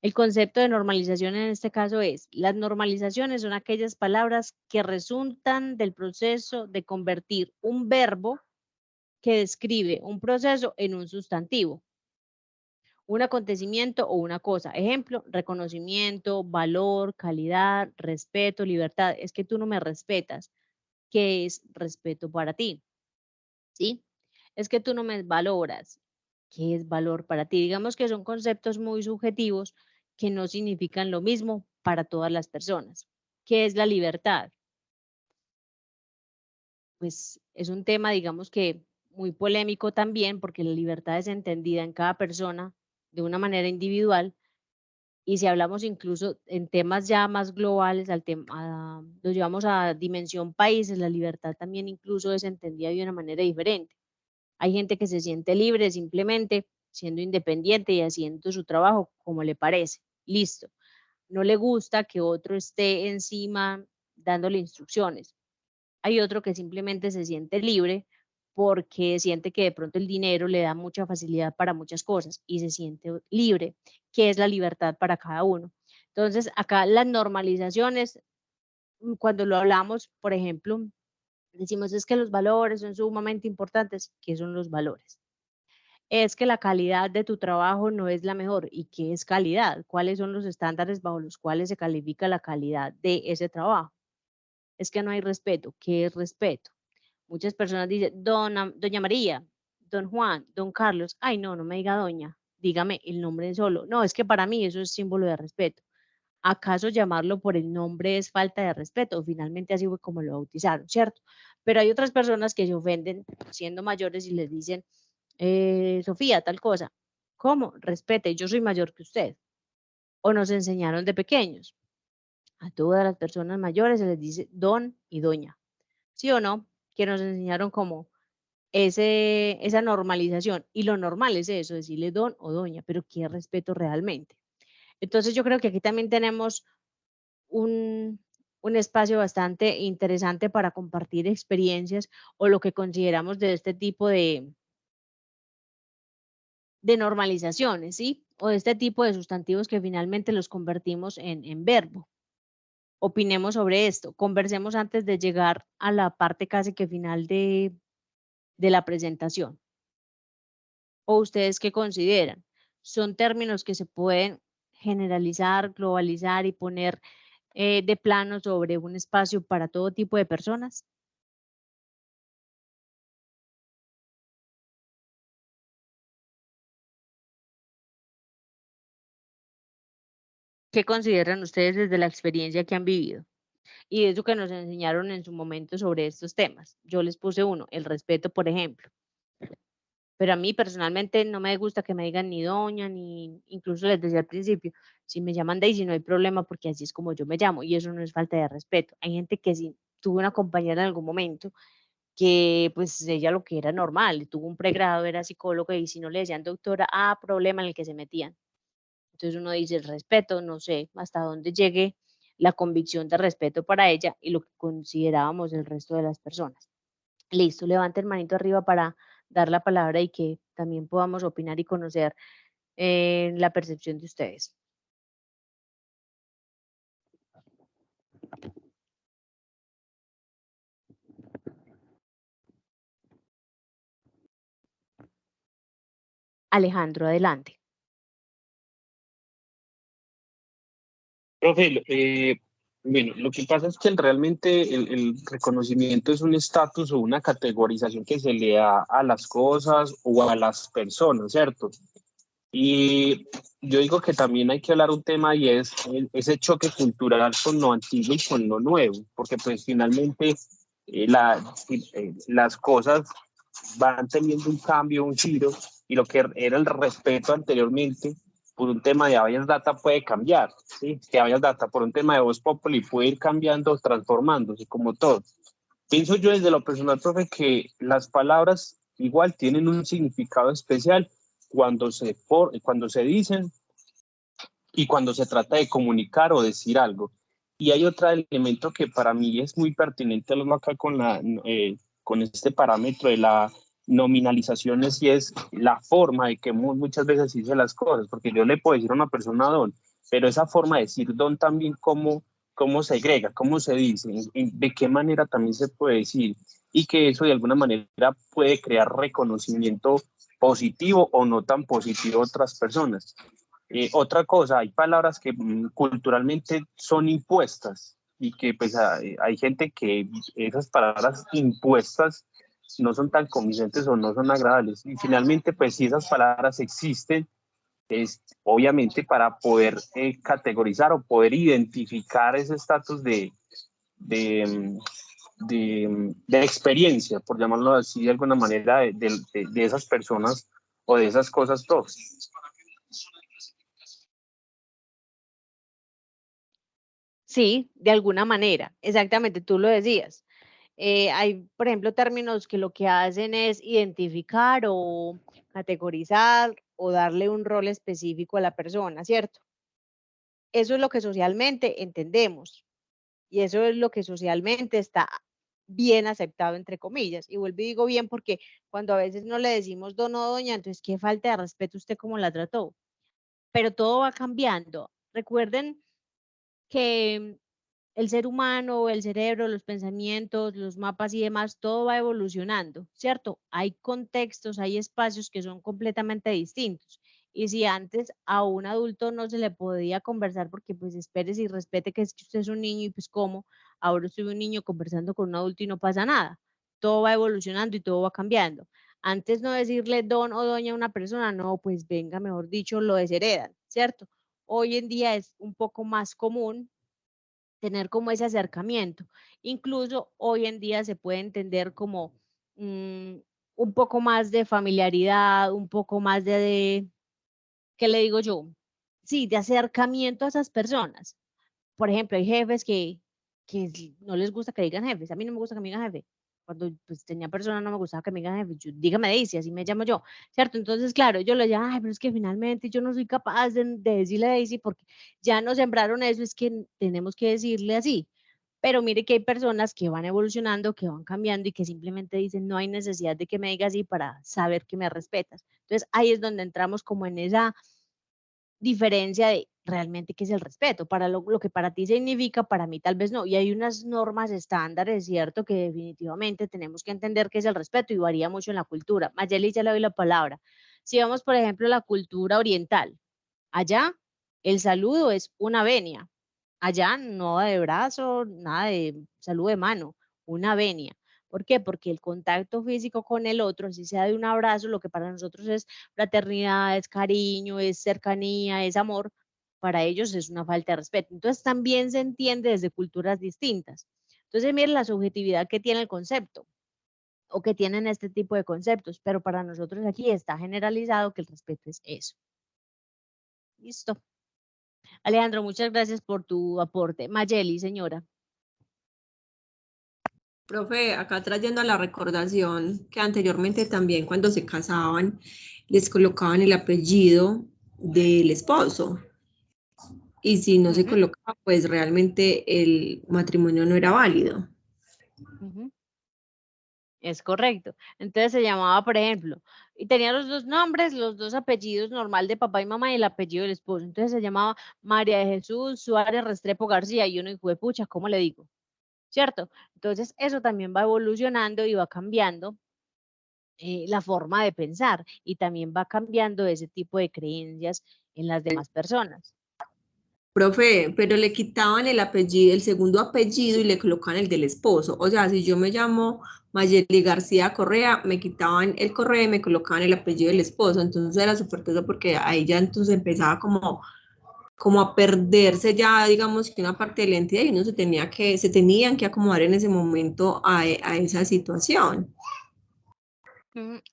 El concepto de normalización en este caso es, las normalizaciones son aquellas palabras que resultan del proceso de convertir un verbo que describe un proceso en un sustantivo, un acontecimiento o una cosa. Ejemplo, reconocimiento, valor, calidad, respeto, libertad. Es que tú no me respetas. ¿Qué es respeto para ti? ¿Sí? Es que tú no me valoras. ¿Qué es valor para ti? Digamos que son conceptos muy subjetivos que no significan lo mismo para todas las personas. ¿Qué es la libertad? Pues es un tema, digamos que muy polémico también, porque la libertad es entendida en cada persona de una manera individual. Y si hablamos incluso en temas ya más globales, lo llevamos a dimensión países, la libertad también incluso es entendida de una manera diferente. Hay gente que se siente libre simplemente siendo independiente y haciendo su trabajo como le parece. Listo. No le gusta que otro esté encima dándole instrucciones. Hay otro que simplemente se siente libre porque siente que de pronto el dinero le da mucha facilidad para muchas cosas y se siente libre, que es la libertad para cada uno. Entonces, acá las normalizaciones, cuando lo hablamos, por ejemplo, decimos es que los valores son sumamente importantes. ¿Qué son los valores? Es que la calidad de tu trabajo no es la mejor. ¿Y qué es calidad? ¿Cuáles son los estándares bajo los cuales se califica la calidad de ese trabajo? Es que no hay respeto. ¿Qué es respeto? Muchas personas dicen, doña María, don Juan, don Carlos. Ay, no, no me diga doña. Dígame el nombre solo. No, es que para mí eso es símbolo de respeto. ¿Acaso llamarlo por el nombre es falta de respeto? Finalmente así fue como lo bautizaron, ¿cierto? Pero hay otras personas que se ofenden siendo mayores y les dicen, Sofía, tal cosa. ¿Cómo? Respete, yo soy mayor que usted. O nos enseñaron de pequeños. A todas las personas mayores se les dice don y doña. ¿Sí o no? Que nos enseñaron como esa normalización. Y lo normal es eso, decirle don o doña, pero ¿qué respeto realmente? Entonces yo creo que aquí también tenemos un, un espacio bastante interesante para compartir experiencias o lo que consideramos de este tipo de normalizaciones, ¿sí? O de este tipo de sustantivos que finalmente los convertimos en verbo. Opinemos sobre esto, conversemos antes de llegar a la parte casi que final de la presentación. ¿O ustedes qué consideran? ¿Son términos que se pueden generalizar, globalizar y poner de plano sobre un espacio para todo tipo de personas? ¿Qué consideran ustedes desde la experiencia que han vivido? Y eso que nos enseñaron en su momento sobre estos temas. Yo les puse uno, el respeto, por ejemplo. Pero a mí personalmente no me gusta que me digan ni doña, ni incluso les decía al principio, si me llaman Daisy no hay problema porque así es como yo me llamo y eso no es falta de respeto. Hay gente que sí tuvo una compañera en algún momento que pues ella lo que era normal, tuvo un pregrado, era psicóloga y si no le decían doctora, problema en el que se metían. Entonces uno dice el respeto, no sé hasta dónde llegue la convicción de respeto para ella y lo que considerábamos el resto de las personas. Listo, levanten manito arriba para dar la palabra y que también podamos opinar y conocer la percepción de ustedes. Alejandro, adelante. Profe, bueno, lo que pasa es que realmente el reconocimiento es un estatus o una categorización que se le da a las cosas o a las personas, ¿cierto? Y yo digo que también hay que hablar un tema y es ese choque cultural con lo antiguo y con lo nuevo, porque pues finalmente las cosas van teniendo un cambio, un giro, y lo que era el respeto anteriormente por un tema de habeas data puede cambiar, ¿sí? Que habeas data por un tema de voz populi puede ir cambiando, transformándose como todo. Pienso yo desde lo personal, profe, que las palabras igual tienen un significado especial cuando se dicen y cuando se trata de comunicar o decir algo. Y hay otro elemento que para mí es muy pertinente hablarlo acá con este parámetro de la nominalización y es la forma de que muchas veces se dicen las cosas, porque yo le puedo decir a una persona don, pero esa forma de decir don también cómo se agrega, cómo se dice, de qué manera también se puede decir y que eso de alguna manera puede crear reconocimiento positivo o no tan positivo a otras personas. Otra cosa, hay palabras que culturalmente son impuestas y que pues hay gente que esas palabras impuestas no son tan convincentes o no son agradables. Y finalmente, pues si esas palabras existen, es obviamente para poder categorizar o poder identificar ese estatus de, de experiencia, por llamarlo así de alguna manera, de esas personas o de esas cosas tóxicas. Sí, de alguna manera, exactamente, tú lo decías. Hay, por ejemplo, términos que lo que hacen es identificar o categorizar o darle un rol específico a la persona, ¿cierto? Eso es lo que socialmente entendemos y eso es lo que socialmente está bien aceptado, entre comillas. Y vuelvo y digo bien porque cuando a veces no le decimos don o doña, entonces qué falta de respeto usted cómo la trató. Pero todo va cambiando. Recuerden que el ser humano, el cerebro, los pensamientos, los mapas y demás, todo va evolucionando, ¿cierto? Hay contextos, hay espacios que son completamente distintos. Y si antes a un adulto no se le podía conversar porque pues espérese y respete que es que usted es un niño y pues cómo, ahora soy un niño conversando con un adulto y no pasa nada. Todo va evolucionando y todo va cambiando. Antes no decirle don o doña a una persona, no, pues venga, mejor dicho, lo desheredan, ¿cierto? Hoy en día es un poco más común tener como ese acercamiento. Incluso hoy en día se puede entender como un poco más de familiaridad, un poco más ¿qué le digo yo? Sí, de acercamiento a esas personas. Por ejemplo, hay jefes que no les gusta que digan jefes. A mí no me gusta que me digan jefe. Cuando pues, tenía personas no me gustaba que me digan jefe. Dígame Daisy, así me llamo yo, ¿cierto? Entonces, claro, yo le decía, ay, pero es que finalmente yo no soy capaz de decirle Daisy porque ya nos sembraron eso, es que tenemos que decirle así. Pero mire que hay personas que van evolucionando, que van cambiando y que simplemente dicen, no hay necesidad de que me digas así para saber que me respetas. Entonces, ahí es donde entramos como en esa diferencia de realmente qué es el respeto. Para lo que para ti significa, para mí tal vez no. Y hay unas normas estándares, ¿cierto? Que definitivamente tenemos que entender qué es el respeto y varía mucho en la cultura. Mayeli, ya le doy la palabra. Si vamos, por ejemplo, a la cultura oriental, allá el saludo es una venia. Allá no de brazo, nada de saludo de mano, una venia. ¿Por qué? Porque el contacto físico con el otro, así sea de un abrazo, lo que para nosotros es fraternidad, es cariño, es cercanía, es amor, para ellos es una falta de respeto. Entonces también se entiende desde culturas distintas. Entonces miren la subjetividad que tiene el concepto o que tienen este tipo de conceptos, pero para nosotros aquí está generalizado que el respeto es eso. Listo. Alejandro, muchas gracias por tu aporte. Mayeli, señora. Profe, acá trayendo a la recordación que anteriormente también cuando se casaban les colocaban el apellido del esposo y si no se colocaba, pues realmente el matrimonio no era válido. Es correcto. Entonces se llamaba, por ejemplo, y tenía los dos nombres, los dos apellidos normal de papá y mamá y el apellido del esposo. Entonces se llamaba María de Jesús Suárez Restrepo García y uno dijo, de pucha, ¿cómo le digo? ¿Cierto? Entonces eso también va evolucionando y va cambiando la forma de pensar y también va cambiando ese tipo de creencias en las demás personas. Profe, pero le quitaban el apellido, el segundo apellido y le colocaban el del esposo. O sea, si yo me llamo Mayeli García Correa, me quitaban el Correa y me colocaban el apellido del esposo. Entonces era súper teso porque ahí ya entonces empezaba como a perderse ya, digamos, que una parte de la identidad y uno se tenían que acomodar en ese momento a esa situación.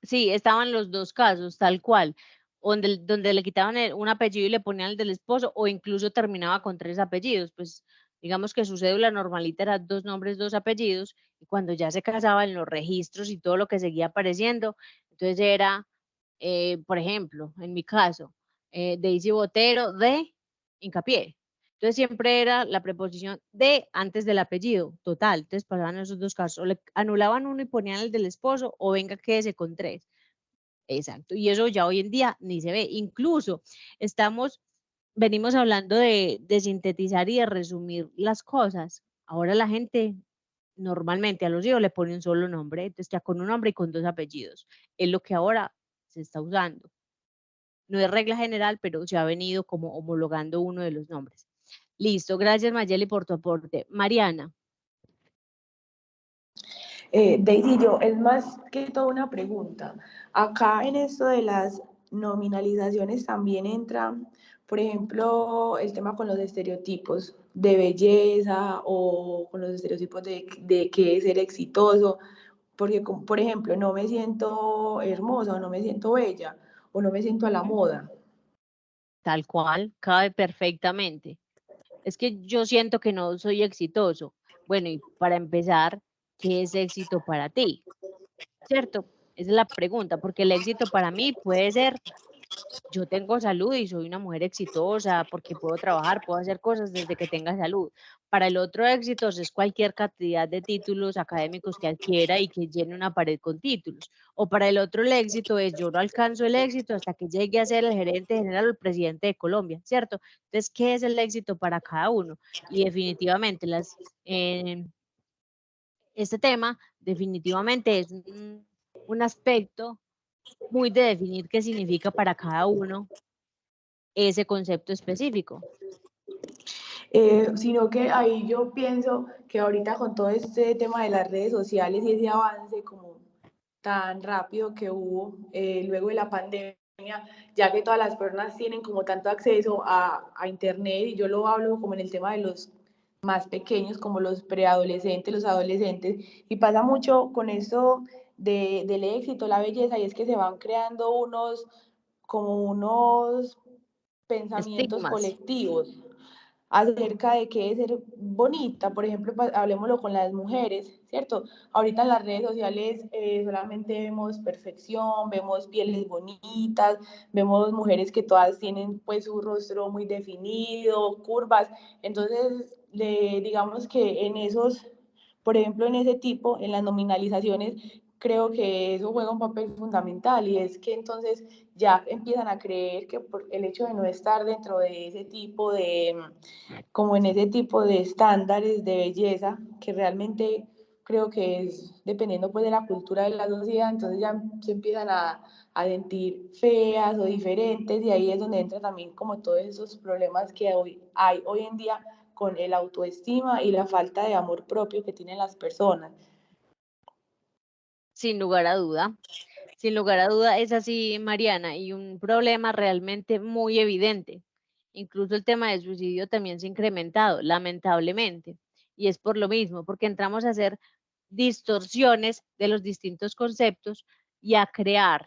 Sí, estaban los dos casos, tal cual, donde le quitaban un apellido y le ponían el del esposo, o incluso terminaba con 3 apellidos, pues digamos que su cédula normalita era 2 nombres, 2 apellidos, y cuando ya se casaba en los registros y todo lo que seguía apareciendo, entonces era, por ejemplo, en mi caso, Daisy Botero de hincapié. Entonces siempre era la preposición de antes del apellido, total. Entonces pasaban esos dos casos, o le anulaban uno y ponían el del esposo, o venga, quédese con 3. Exacto. Y eso ya hoy en día ni se ve. Incluso venimos hablando de sintetizar y de resumir las cosas. Ahora la gente normalmente a los hijos le pone un solo nombre, entonces ya con un nombre y con 2 apellidos. Es lo que ahora se está usando. No es regla general, pero se ha venido como homologando uno de los nombres. Listo, gracias Mayeli por tu aporte. Mariana. Daisy, yo, es más que todo una pregunta. Acá en esto de las nominalizaciones también entra, por ejemplo, el tema con los estereotipos de belleza o con los estereotipos de qué es ser exitoso, porque, por ejemplo, no me siento hermosa o no me siento bella o no me siento a la moda. Tal cual, cabe perfectamente. Es que yo siento que no soy exitoso. Bueno, y para empezar, ¿qué es éxito para ti? ¿Cierto? Esa es la pregunta, porque el éxito para mí puede ser yo tengo salud y soy una mujer exitosa porque puedo trabajar, puedo hacer cosas desde que tenga salud. Para el otro éxitos es cualquier cantidad de títulos académicos que adquiera y que llene una pared con títulos. O para el otro el éxito es yo no alcanzo el éxito hasta que llegue a ser el gerente general o el presidente de Colombia, ¿cierto? Entonces, ¿qué es el éxito para cada uno? Y definitivamente este tema definitivamente es un aspecto muy de definir qué significa para cada uno ese concepto específico. Sino que ahí yo pienso que ahorita con todo este tema de las redes sociales y ese avance como tan rápido que hubo luego de la pandemia, ya que todas las personas tienen como tanto acceso a internet, y yo lo hablo como en el tema de los más pequeños, como los preadolescentes, los adolescentes, y pasa mucho con esto del éxito, la belleza, y es que se van creando unos pensamientos Estigmas. colectivos acerca de qué es ser bonita. Por ejemplo, hablemoslo con las mujeres, ¿cierto? Ahorita en las redes sociales solamente vemos perfección, vemos pieles bonitas, vemos mujeres que todas tienen pues su rostro muy definido, curvas. Entonces, digamos que en esos, por ejemplo, en ese tipo, en las nominalizaciones, creo que eso juega un papel fundamental, y es que entonces ya empiezan a creer que por el hecho de no estar dentro de ese tipo de, como en ese tipo de estándares de belleza, que realmente creo que es dependiendo pues de la cultura de la sociedad, entonces ya se empiezan a sentir feas o diferentes, y ahí es donde entra también como todos esos problemas que hay hoy en día con el autoestima y la falta de amor propio que tienen las personas. Sin lugar a duda. Sin lugar a duda es así, Mariana, y un problema realmente muy evidente. Incluso el tema del suicidio también se ha incrementado, lamentablemente. Y es por lo mismo, porque entramos a hacer distorsiones de los distintos conceptos y a crear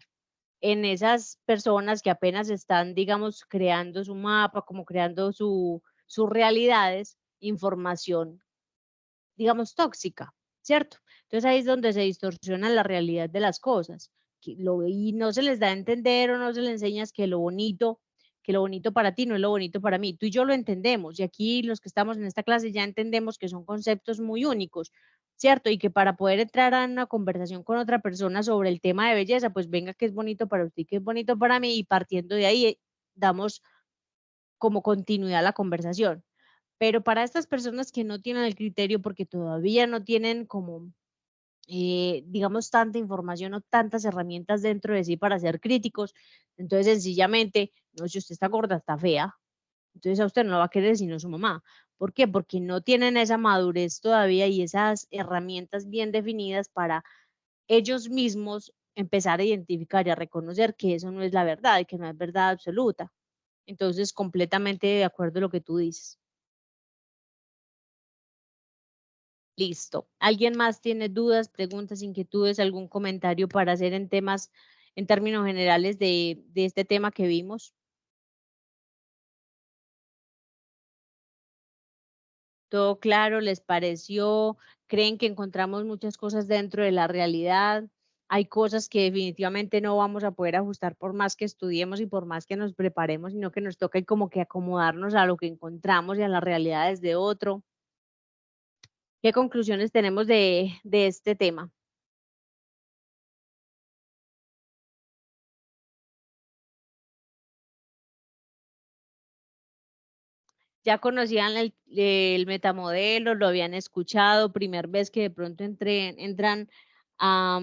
en esas personas que apenas están, digamos, creando su mapa, como creando sus realidades, información, digamos, tóxica, ¿cierto? Entonces ahí es donde se distorsiona la realidad de las cosas. Y no se les da a entender o no se les enseñas que lo bonito para ti no es lo bonito para mí. Tú y yo lo entendemos, y aquí los que estamos en esta clase ya entendemos que son conceptos muy únicos, ¿cierto? Y que para poder entrar a una conversación con otra persona sobre el tema de belleza, pues venga, que es bonito para usted, que es bonito para mí, y partiendo de ahí damos como continuidad a la conversación. Pero para estas personas que no tienen el criterio porque todavía no tienen como, digamos, tanta información o tantas herramientas dentro de sí para ser críticos, entonces sencillamente, no, si usted está gorda, está fea, entonces a usted no lo va a querer sino su mamá. ¿Por qué? Porque no tienen esa madurez todavía y esas herramientas bien definidas para ellos mismos empezar a identificar y a reconocer que eso no es la verdad y que no es verdad absoluta. Entonces, completamente de acuerdo a lo que tú dices. Listo. ¿Alguien más tiene dudas, preguntas, inquietudes, algún comentario para hacer en temas, en términos generales de este tema que vimos? ¿Todo claro? ¿Les pareció? ¿Creen que encontramos muchas cosas dentro de la realidad? Hay cosas que definitivamente no vamos a poder ajustar por más que estudiemos y por más que nos preparemos, sino que nos toca y como que acomodarnos a lo que encontramos y a las realidades de otro. ¿Qué conclusiones tenemos de este tema? Ya conocían el metamodelo, lo habían escuchado, primera vez que de pronto entran a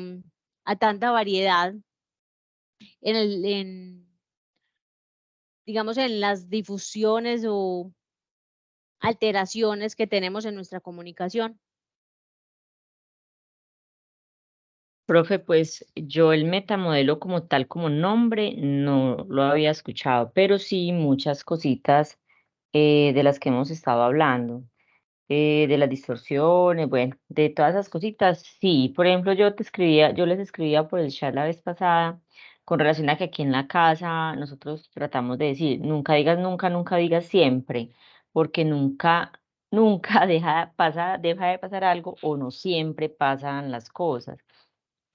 tanta variedad digamos, en las difusiones o alteraciones que tenemos en nuestra comunicación. Profe, pues yo el metamodelo como tal, como nombre, no lo había escuchado, pero sí muchas cositas de las que hemos estado hablando, de las distorsiones, bueno, de todas esas cositas, sí. Por ejemplo, yo les escribía por el chat la vez pasada con relación a que aquí en la casa nosotros tratamos de decir, nunca digas nunca, nunca digas siempre, porque nunca, nunca deja de pasar algo o no siempre pasan las cosas.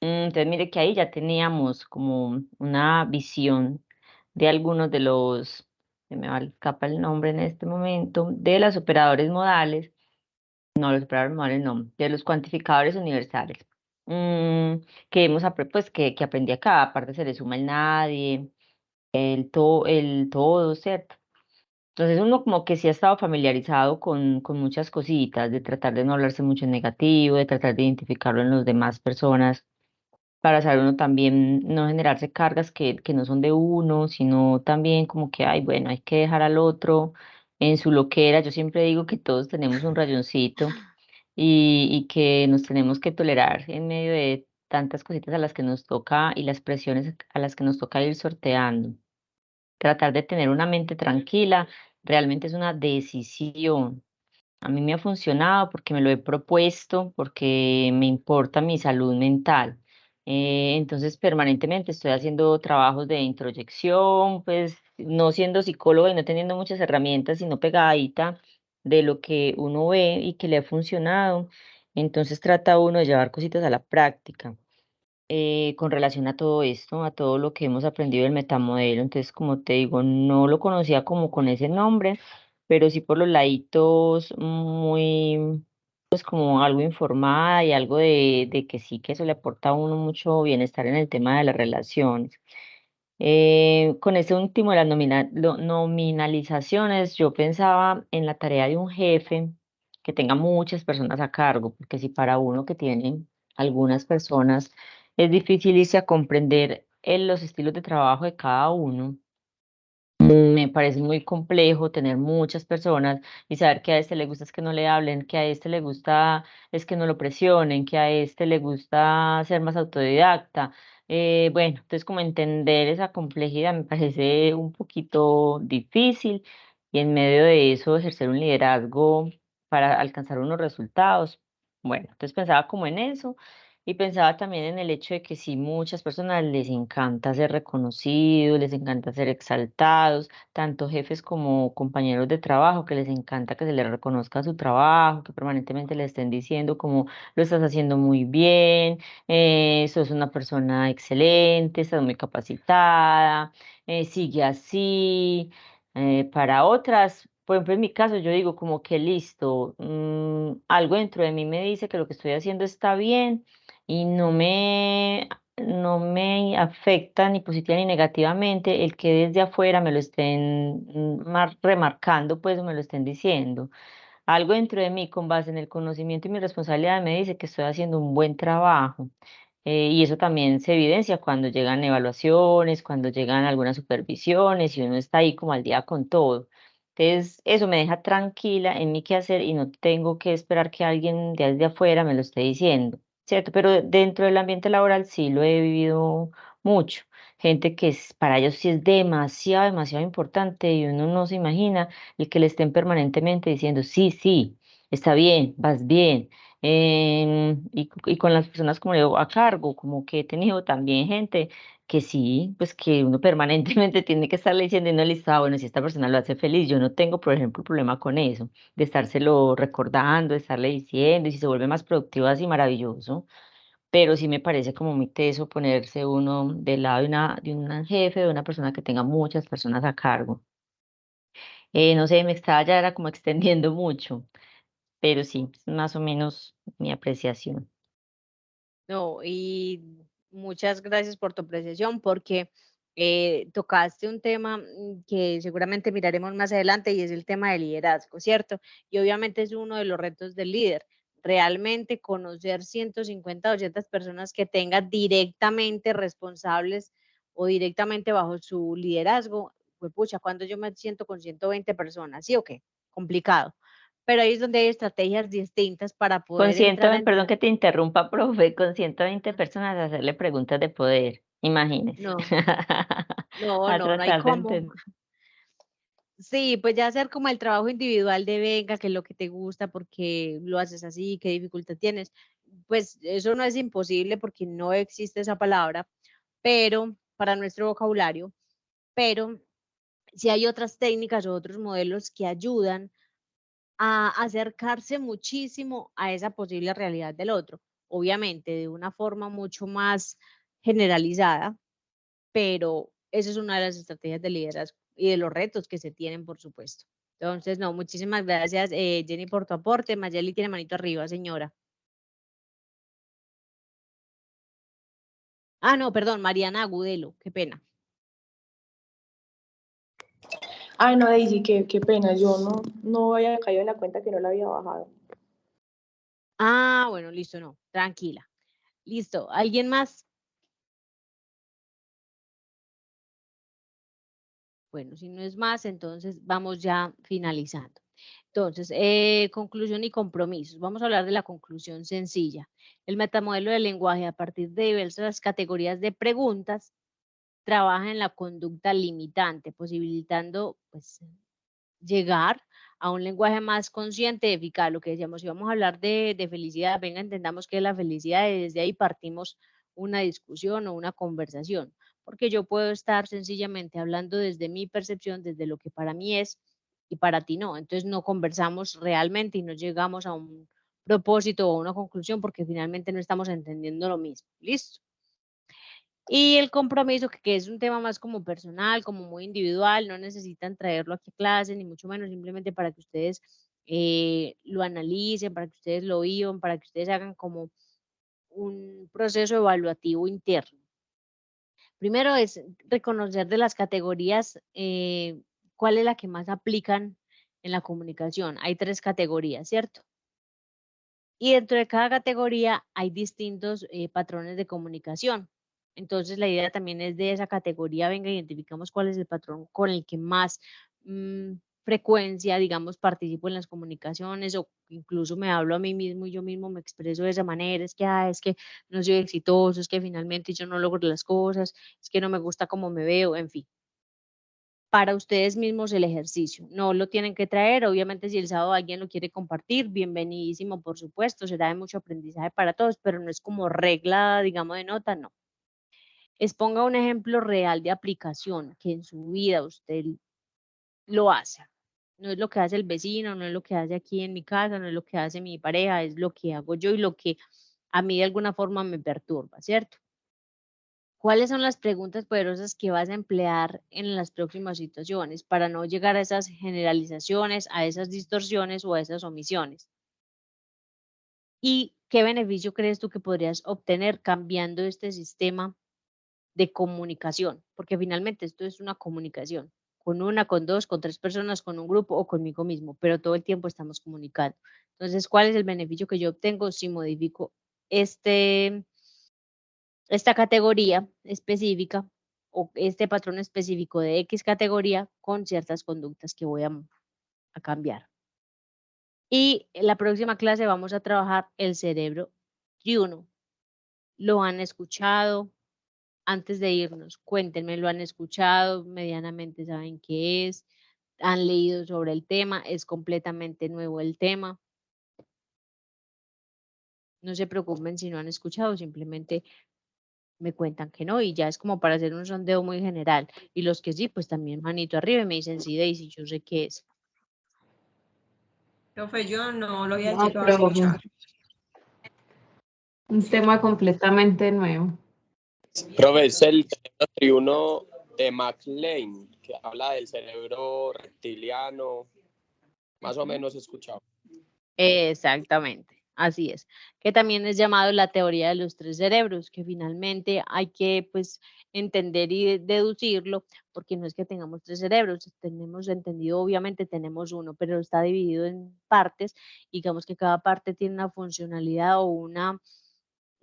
Entonces, mire que ahí ya teníamos como una visión de algunos de los, se me va a escapar el nombre en este momento, de los operadores modales, no, los operadores modales no, de los cuantificadores universales, que pues que aprendí acá. Aparte se le suma el nadie, el todo, ¿cierto? Entonces uno como que sí ha estado familiarizado con muchas cositas, de tratar de no hablarse mucho en negativo, de tratar de identificarlo en las demás personas, para saber uno también no generarse cargas que no son de uno, sino también como que, ay, bueno, hay que dejar al otro en su loquera. Yo siempre digo que todos tenemos un rayoncito y que nos tenemos que tolerar en medio de tantas cositas a las que nos toca y las presiones a las que nos toca ir sorteando. Tratar de tener una mente tranquila realmente es una decisión. A mí me ha funcionado porque me lo he propuesto, porque me importa mi salud mental. Entonces, permanentemente estoy haciendo trabajos de introyección, pues no siendo psicóloga y no teniendo muchas herramientas, sino pegadita de lo que uno ve y que le ha funcionado. Entonces, trata uno de llevar cositas a la práctica con relación a todo esto, a todo lo que hemos aprendido del metamodelo. Entonces, como te digo, no lo conocía como con ese nombre, pero sí por los laditos muy, pues como algo informada y algo de que sí que eso le aporta a uno mucho bienestar en el tema de las relaciones. Con ese último de las nominalizaciones, yo pensaba en la tarea de un jefe que tenga muchas personas a cargo, porque si para uno que tiene algunas personas es difícil irse a comprender los estilos de trabajo de cada uno, me parece muy complejo tener muchas personas y saber que a este le gusta es que no le hablen, que a este le gusta es que no lo presionen, que a este le gusta ser más autodidacta. Bueno, entonces como entender esa complejidad me parece un poquito difícil y en medio de eso ejercer un liderazgo para alcanzar unos resultados. Bueno, entonces pensaba como en eso. Y pensaba también en el hecho de que sí, muchas personas les encanta ser reconocidos, les encanta ser exaltados, tanto jefes como compañeros de trabajo, que les encanta que se les reconozca su trabajo, que permanentemente le estén diciendo como lo estás haciendo muy bien, sos una persona excelente, estás muy capacitada, sigue así. Para otras, por ejemplo, en mi caso, yo digo como que listo, algo dentro de mí me dice que lo que estoy haciendo está bien y no me afecta ni positiva ni negativamente el que desde afuera me lo estén remarcando, pues, o me lo estén diciendo. Algo dentro de mí, con base en el conocimiento y mi responsabilidad, me dice que estoy haciendo un buen trabajo. Y eso también se evidencia cuando llegan evaluaciones, cuando llegan algunas supervisiones y uno está ahí como al día con todo. Entonces, eso me deja tranquila en mi quehacer y no tengo que esperar que alguien de desde afuera me lo esté diciendo, ¿cierto? Pero dentro del ambiente laboral sí lo he vivido mucho. Gente que para ellos sí es demasiado, demasiado importante y uno no se imagina el que le estén permanentemente diciendo, sí, sí, está bien, vas bien. Y con las personas como le digo a cargo, como que he tenido también gente que sí, pues que uno permanentemente tiene que estarle diciendo y no le está, bueno, si esta persona lo hace feliz, yo no tengo, por ejemplo, problema con eso, de estárselo recordando, de estarle diciendo, y si se vuelve más productivo así, maravilloso, pero sí me parece como muy teso ponerse uno del lado de un jefe, de una persona que tenga muchas personas a cargo. No sé, me estaba ya era como extendiendo mucho, pero sí, es más o menos mi apreciación. No, y muchas gracias por tu apreciación porque tocaste un tema que seguramente miraremos más adelante y es el tema del liderazgo, ¿cierto? Y obviamente es uno de los retos del líder, realmente conocer 150 o 200 personas que tenga directamente responsables o directamente bajo su liderazgo. Pues pucha, cuando yo me siento con 120 personas, ¿sí o qué? Complicado. Pero ahí es donde hay estrategias distintas para Con poder entrar a perdón que te interrumpa, profe, con 120 personas hacerle preguntas de poder, imagínese. no, no, A no, no hay tratar de cómo. entender. Sí, pues ya hacer como el trabajo individual de venga, qué es lo que te gusta, porque lo haces así, qué dificultad tienes. Pues eso no es imposible porque no existe esa palabra, pero para nuestro vocabulario, pero sí hay otras técnicas o otros modelos que ayudan a acercarse muchísimo a esa posible realidad del otro. Obviamente de una forma mucho más generalizada, pero esa es una de las estrategias de liderazgo y de los retos que se tienen, por supuesto. Entonces, no, muchísimas gracias, Jenny, por tu aporte. Mayeli tiene manito arriba, señora. Ah, no, perdón, Mariana Agudelo, qué pena. Ay, no, Daisy, qué pena, yo no había caído en la cuenta que no la había bajado. Ah, bueno, listo, no, tranquila. Listo, ¿alguien más? Bueno, si no es más, entonces vamos ya finalizando. Entonces, conclusión y compromisos. Vamos a hablar de la conclusión sencilla. El metamodelo del lenguaje a partir de diversas categorías de preguntas trabaja en la conducta limitante, posibilitando pues, llegar a un lenguaje más consciente y eficaz. Lo que decíamos, si vamos a hablar de felicidad, venga, entendamos que la felicidad y desde ahí partimos una discusión o una conversación, porque yo puedo estar sencillamente hablando desde mi percepción, desde lo que para mí es y para ti no. Entonces no conversamos realmente y no llegamos a un propósito o a una conclusión porque finalmente no estamos entendiendo lo mismo. ¿Listo? Y el compromiso, que es un tema más como personal, como muy individual, no necesitan traerlo aquí a clase, ni mucho menos, simplemente para que ustedes lo analicen, para que ustedes lo vivan, para que ustedes hagan como un proceso evaluativo interno. Primero es reconocer de las categorías cuál es la que más aplican en la comunicación. Hay 3 categorías, ¿cierto? Y dentro de cada categoría hay distintos patrones de comunicación. Entonces, la idea también es de esa categoría, venga, identificamos cuál es el patrón con el que más frecuencia, digamos, participo en las comunicaciones o incluso me hablo a mí mismo y yo mismo me expreso de esa manera, es que no soy exitoso, es que finalmente yo no logro las cosas, es que no me gusta cómo me veo, en fin. Para ustedes mismos el ejercicio. No lo tienen que traer, obviamente si el sábado alguien lo quiere compartir, bienvenidísimo, por supuesto, será de mucho aprendizaje para todos, pero no es como regla, digamos, de nota, no. Exponga un ejemplo real de aplicación que en su vida usted lo hace. No es lo que hace el vecino, no es lo que hace aquí en mi casa, no es lo que hace mi pareja, es lo que hago yo y lo que a mí de alguna forma me perturba, ¿cierto? ¿Cuáles son las preguntas poderosas que vas a emplear en las próximas situaciones para no llegar a esas generalizaciones, a esas distorsiones o a esas omisiones? ¿Y qué beneficio crees tú que podrías obtener cambiando este sistema de comunicación? Porque finalmente esto es una comunicación, con una, con dos, con 3 personas, con un grupo o conmigo mismo, pero todo el tiempo estamos comunicando. Entonces, ¿cuál es el beneficio que yo obtengo si modifico esta categoría específica o este patrón específico de X categoría con ciertas conductas que voy a cambiar? Y en la próxima clase vamos a trabajar el cerebro triuno. ¿Lo han escuchado? Antes de irnos, cuéntenme, ¿lo han escuchado? ¿Medianamente saben qué es? ¿Han leído sobre el tema? ¿Es completamente nuevo el tema? No se preocupen si no han escuchado, simplemente me cuentan que no y ya es como para hacer un sondeo muy general. Y los que sí, pues también manito arriba y me dicen sí, Daisy, yo sé qué es. Profe, yo no lo había No, llegado a profe. escuchar. Un tema completamente nuevo. Profe, es el cerebro triuno de McLean, que habla del cerebro reptiliano, más o menos he escuchado. Exactamente, así es. Que también es llamado la teoría de los 3 cerebros, que finalmente hay que pues entender y deducirlo, porque no es que tengamos 3 cerebros, tenemos entendido, obviamente tenemos uno, pero está dividido en partes, digamos que cada parte tiene una funcionalidad o un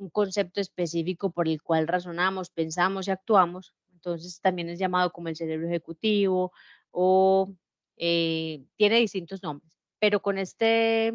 concepto específico por el cual razonamos, pensamos y actuamos. Entonces también es llamado como el cerebro ejecutivo o tiene distintos nombres, pero con este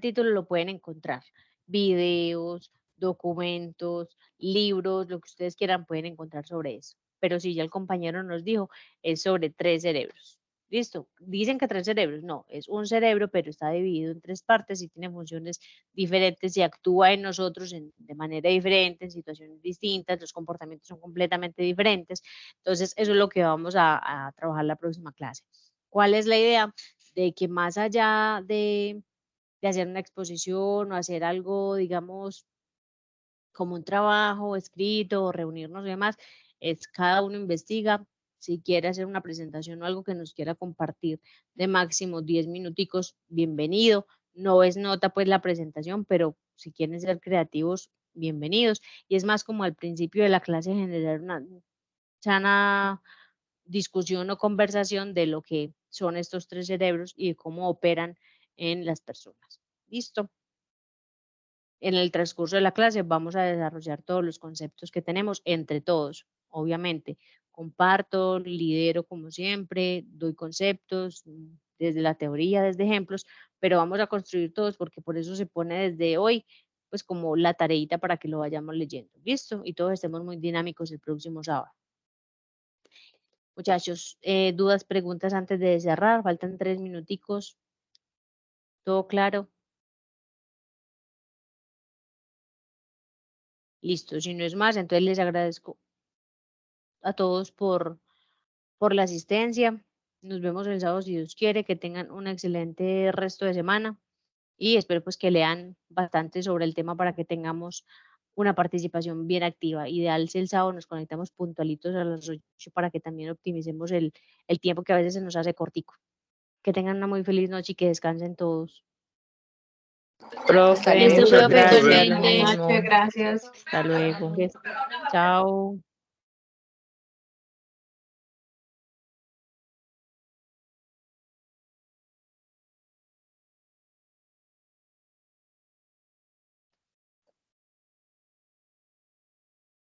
título lo pueden encontrar. Videos, documentos, libros, lo que ustedes quieran pueden encontrar sobre eso. Pero si ya el compañero nos dijo, es sobre 3 cerebros. ¿Listo? Dicen que 3 cerebros. No, es un cerebro, pero está dividido en 3 partes y tiene funciones diferentes y actúa en nosotros de manera diferente, en situaciones distintas, los comportamientos son completamente diferentes. Entonces, eso es lo que vamos a trabajar la próxima clase. ¿Cuál es la idea? De que más allá de hacer una exposición o hacer algo, digamos, como un trabajo escrito o reunirnos y demás, es cada uno investiga, si quiere hacer una presentación o algo que nos quiera compartir de máximo 10 minuticos, bienvenido. No es nota pues la presentación, pero si quieren ser creativos, bienvenidos. Y es más como al principio de la clase generar una sana discusión o conversación de lo que son estos tres cerebros y de cómo operan en las personas. ¿Listo? En el transcurso de la clase vamos a desarrollar todos los conceptos que tenemos entre todos, obviamente. Comparto, lidero como siempre, doy conceptos desde la teoría, desde ejemplos, pero vamos a construir todos porque por eso se pone desde hoy, pues como la tareita para que lo vayamos leyendo. ¿Listo? Y todos estemos muy dinámicos el próximo sábado. Muchachos, dudas, preguntas antes de cerrar, faltan 3 minuticos. ¿Todo claro? Listo, si no es más, entonces les agradezco a todos por la asistencia. Nos vemos el sábado si Dios quiere, que tengan un excelente resto de semana y espero pues que lean bastante sobre el tema para que tengamos una participación bien activa. Ideal si el sábado nos conectamos puntualitos a las 8 para que también optimicemos el tiempo que a veces se nos hace cortico. Que tengan una muy feliz noche y que descansen todos. Profe, Listo, muchas profe, gracias. igualmente. Lo mismo. Gracias. Hasta luego. Chao.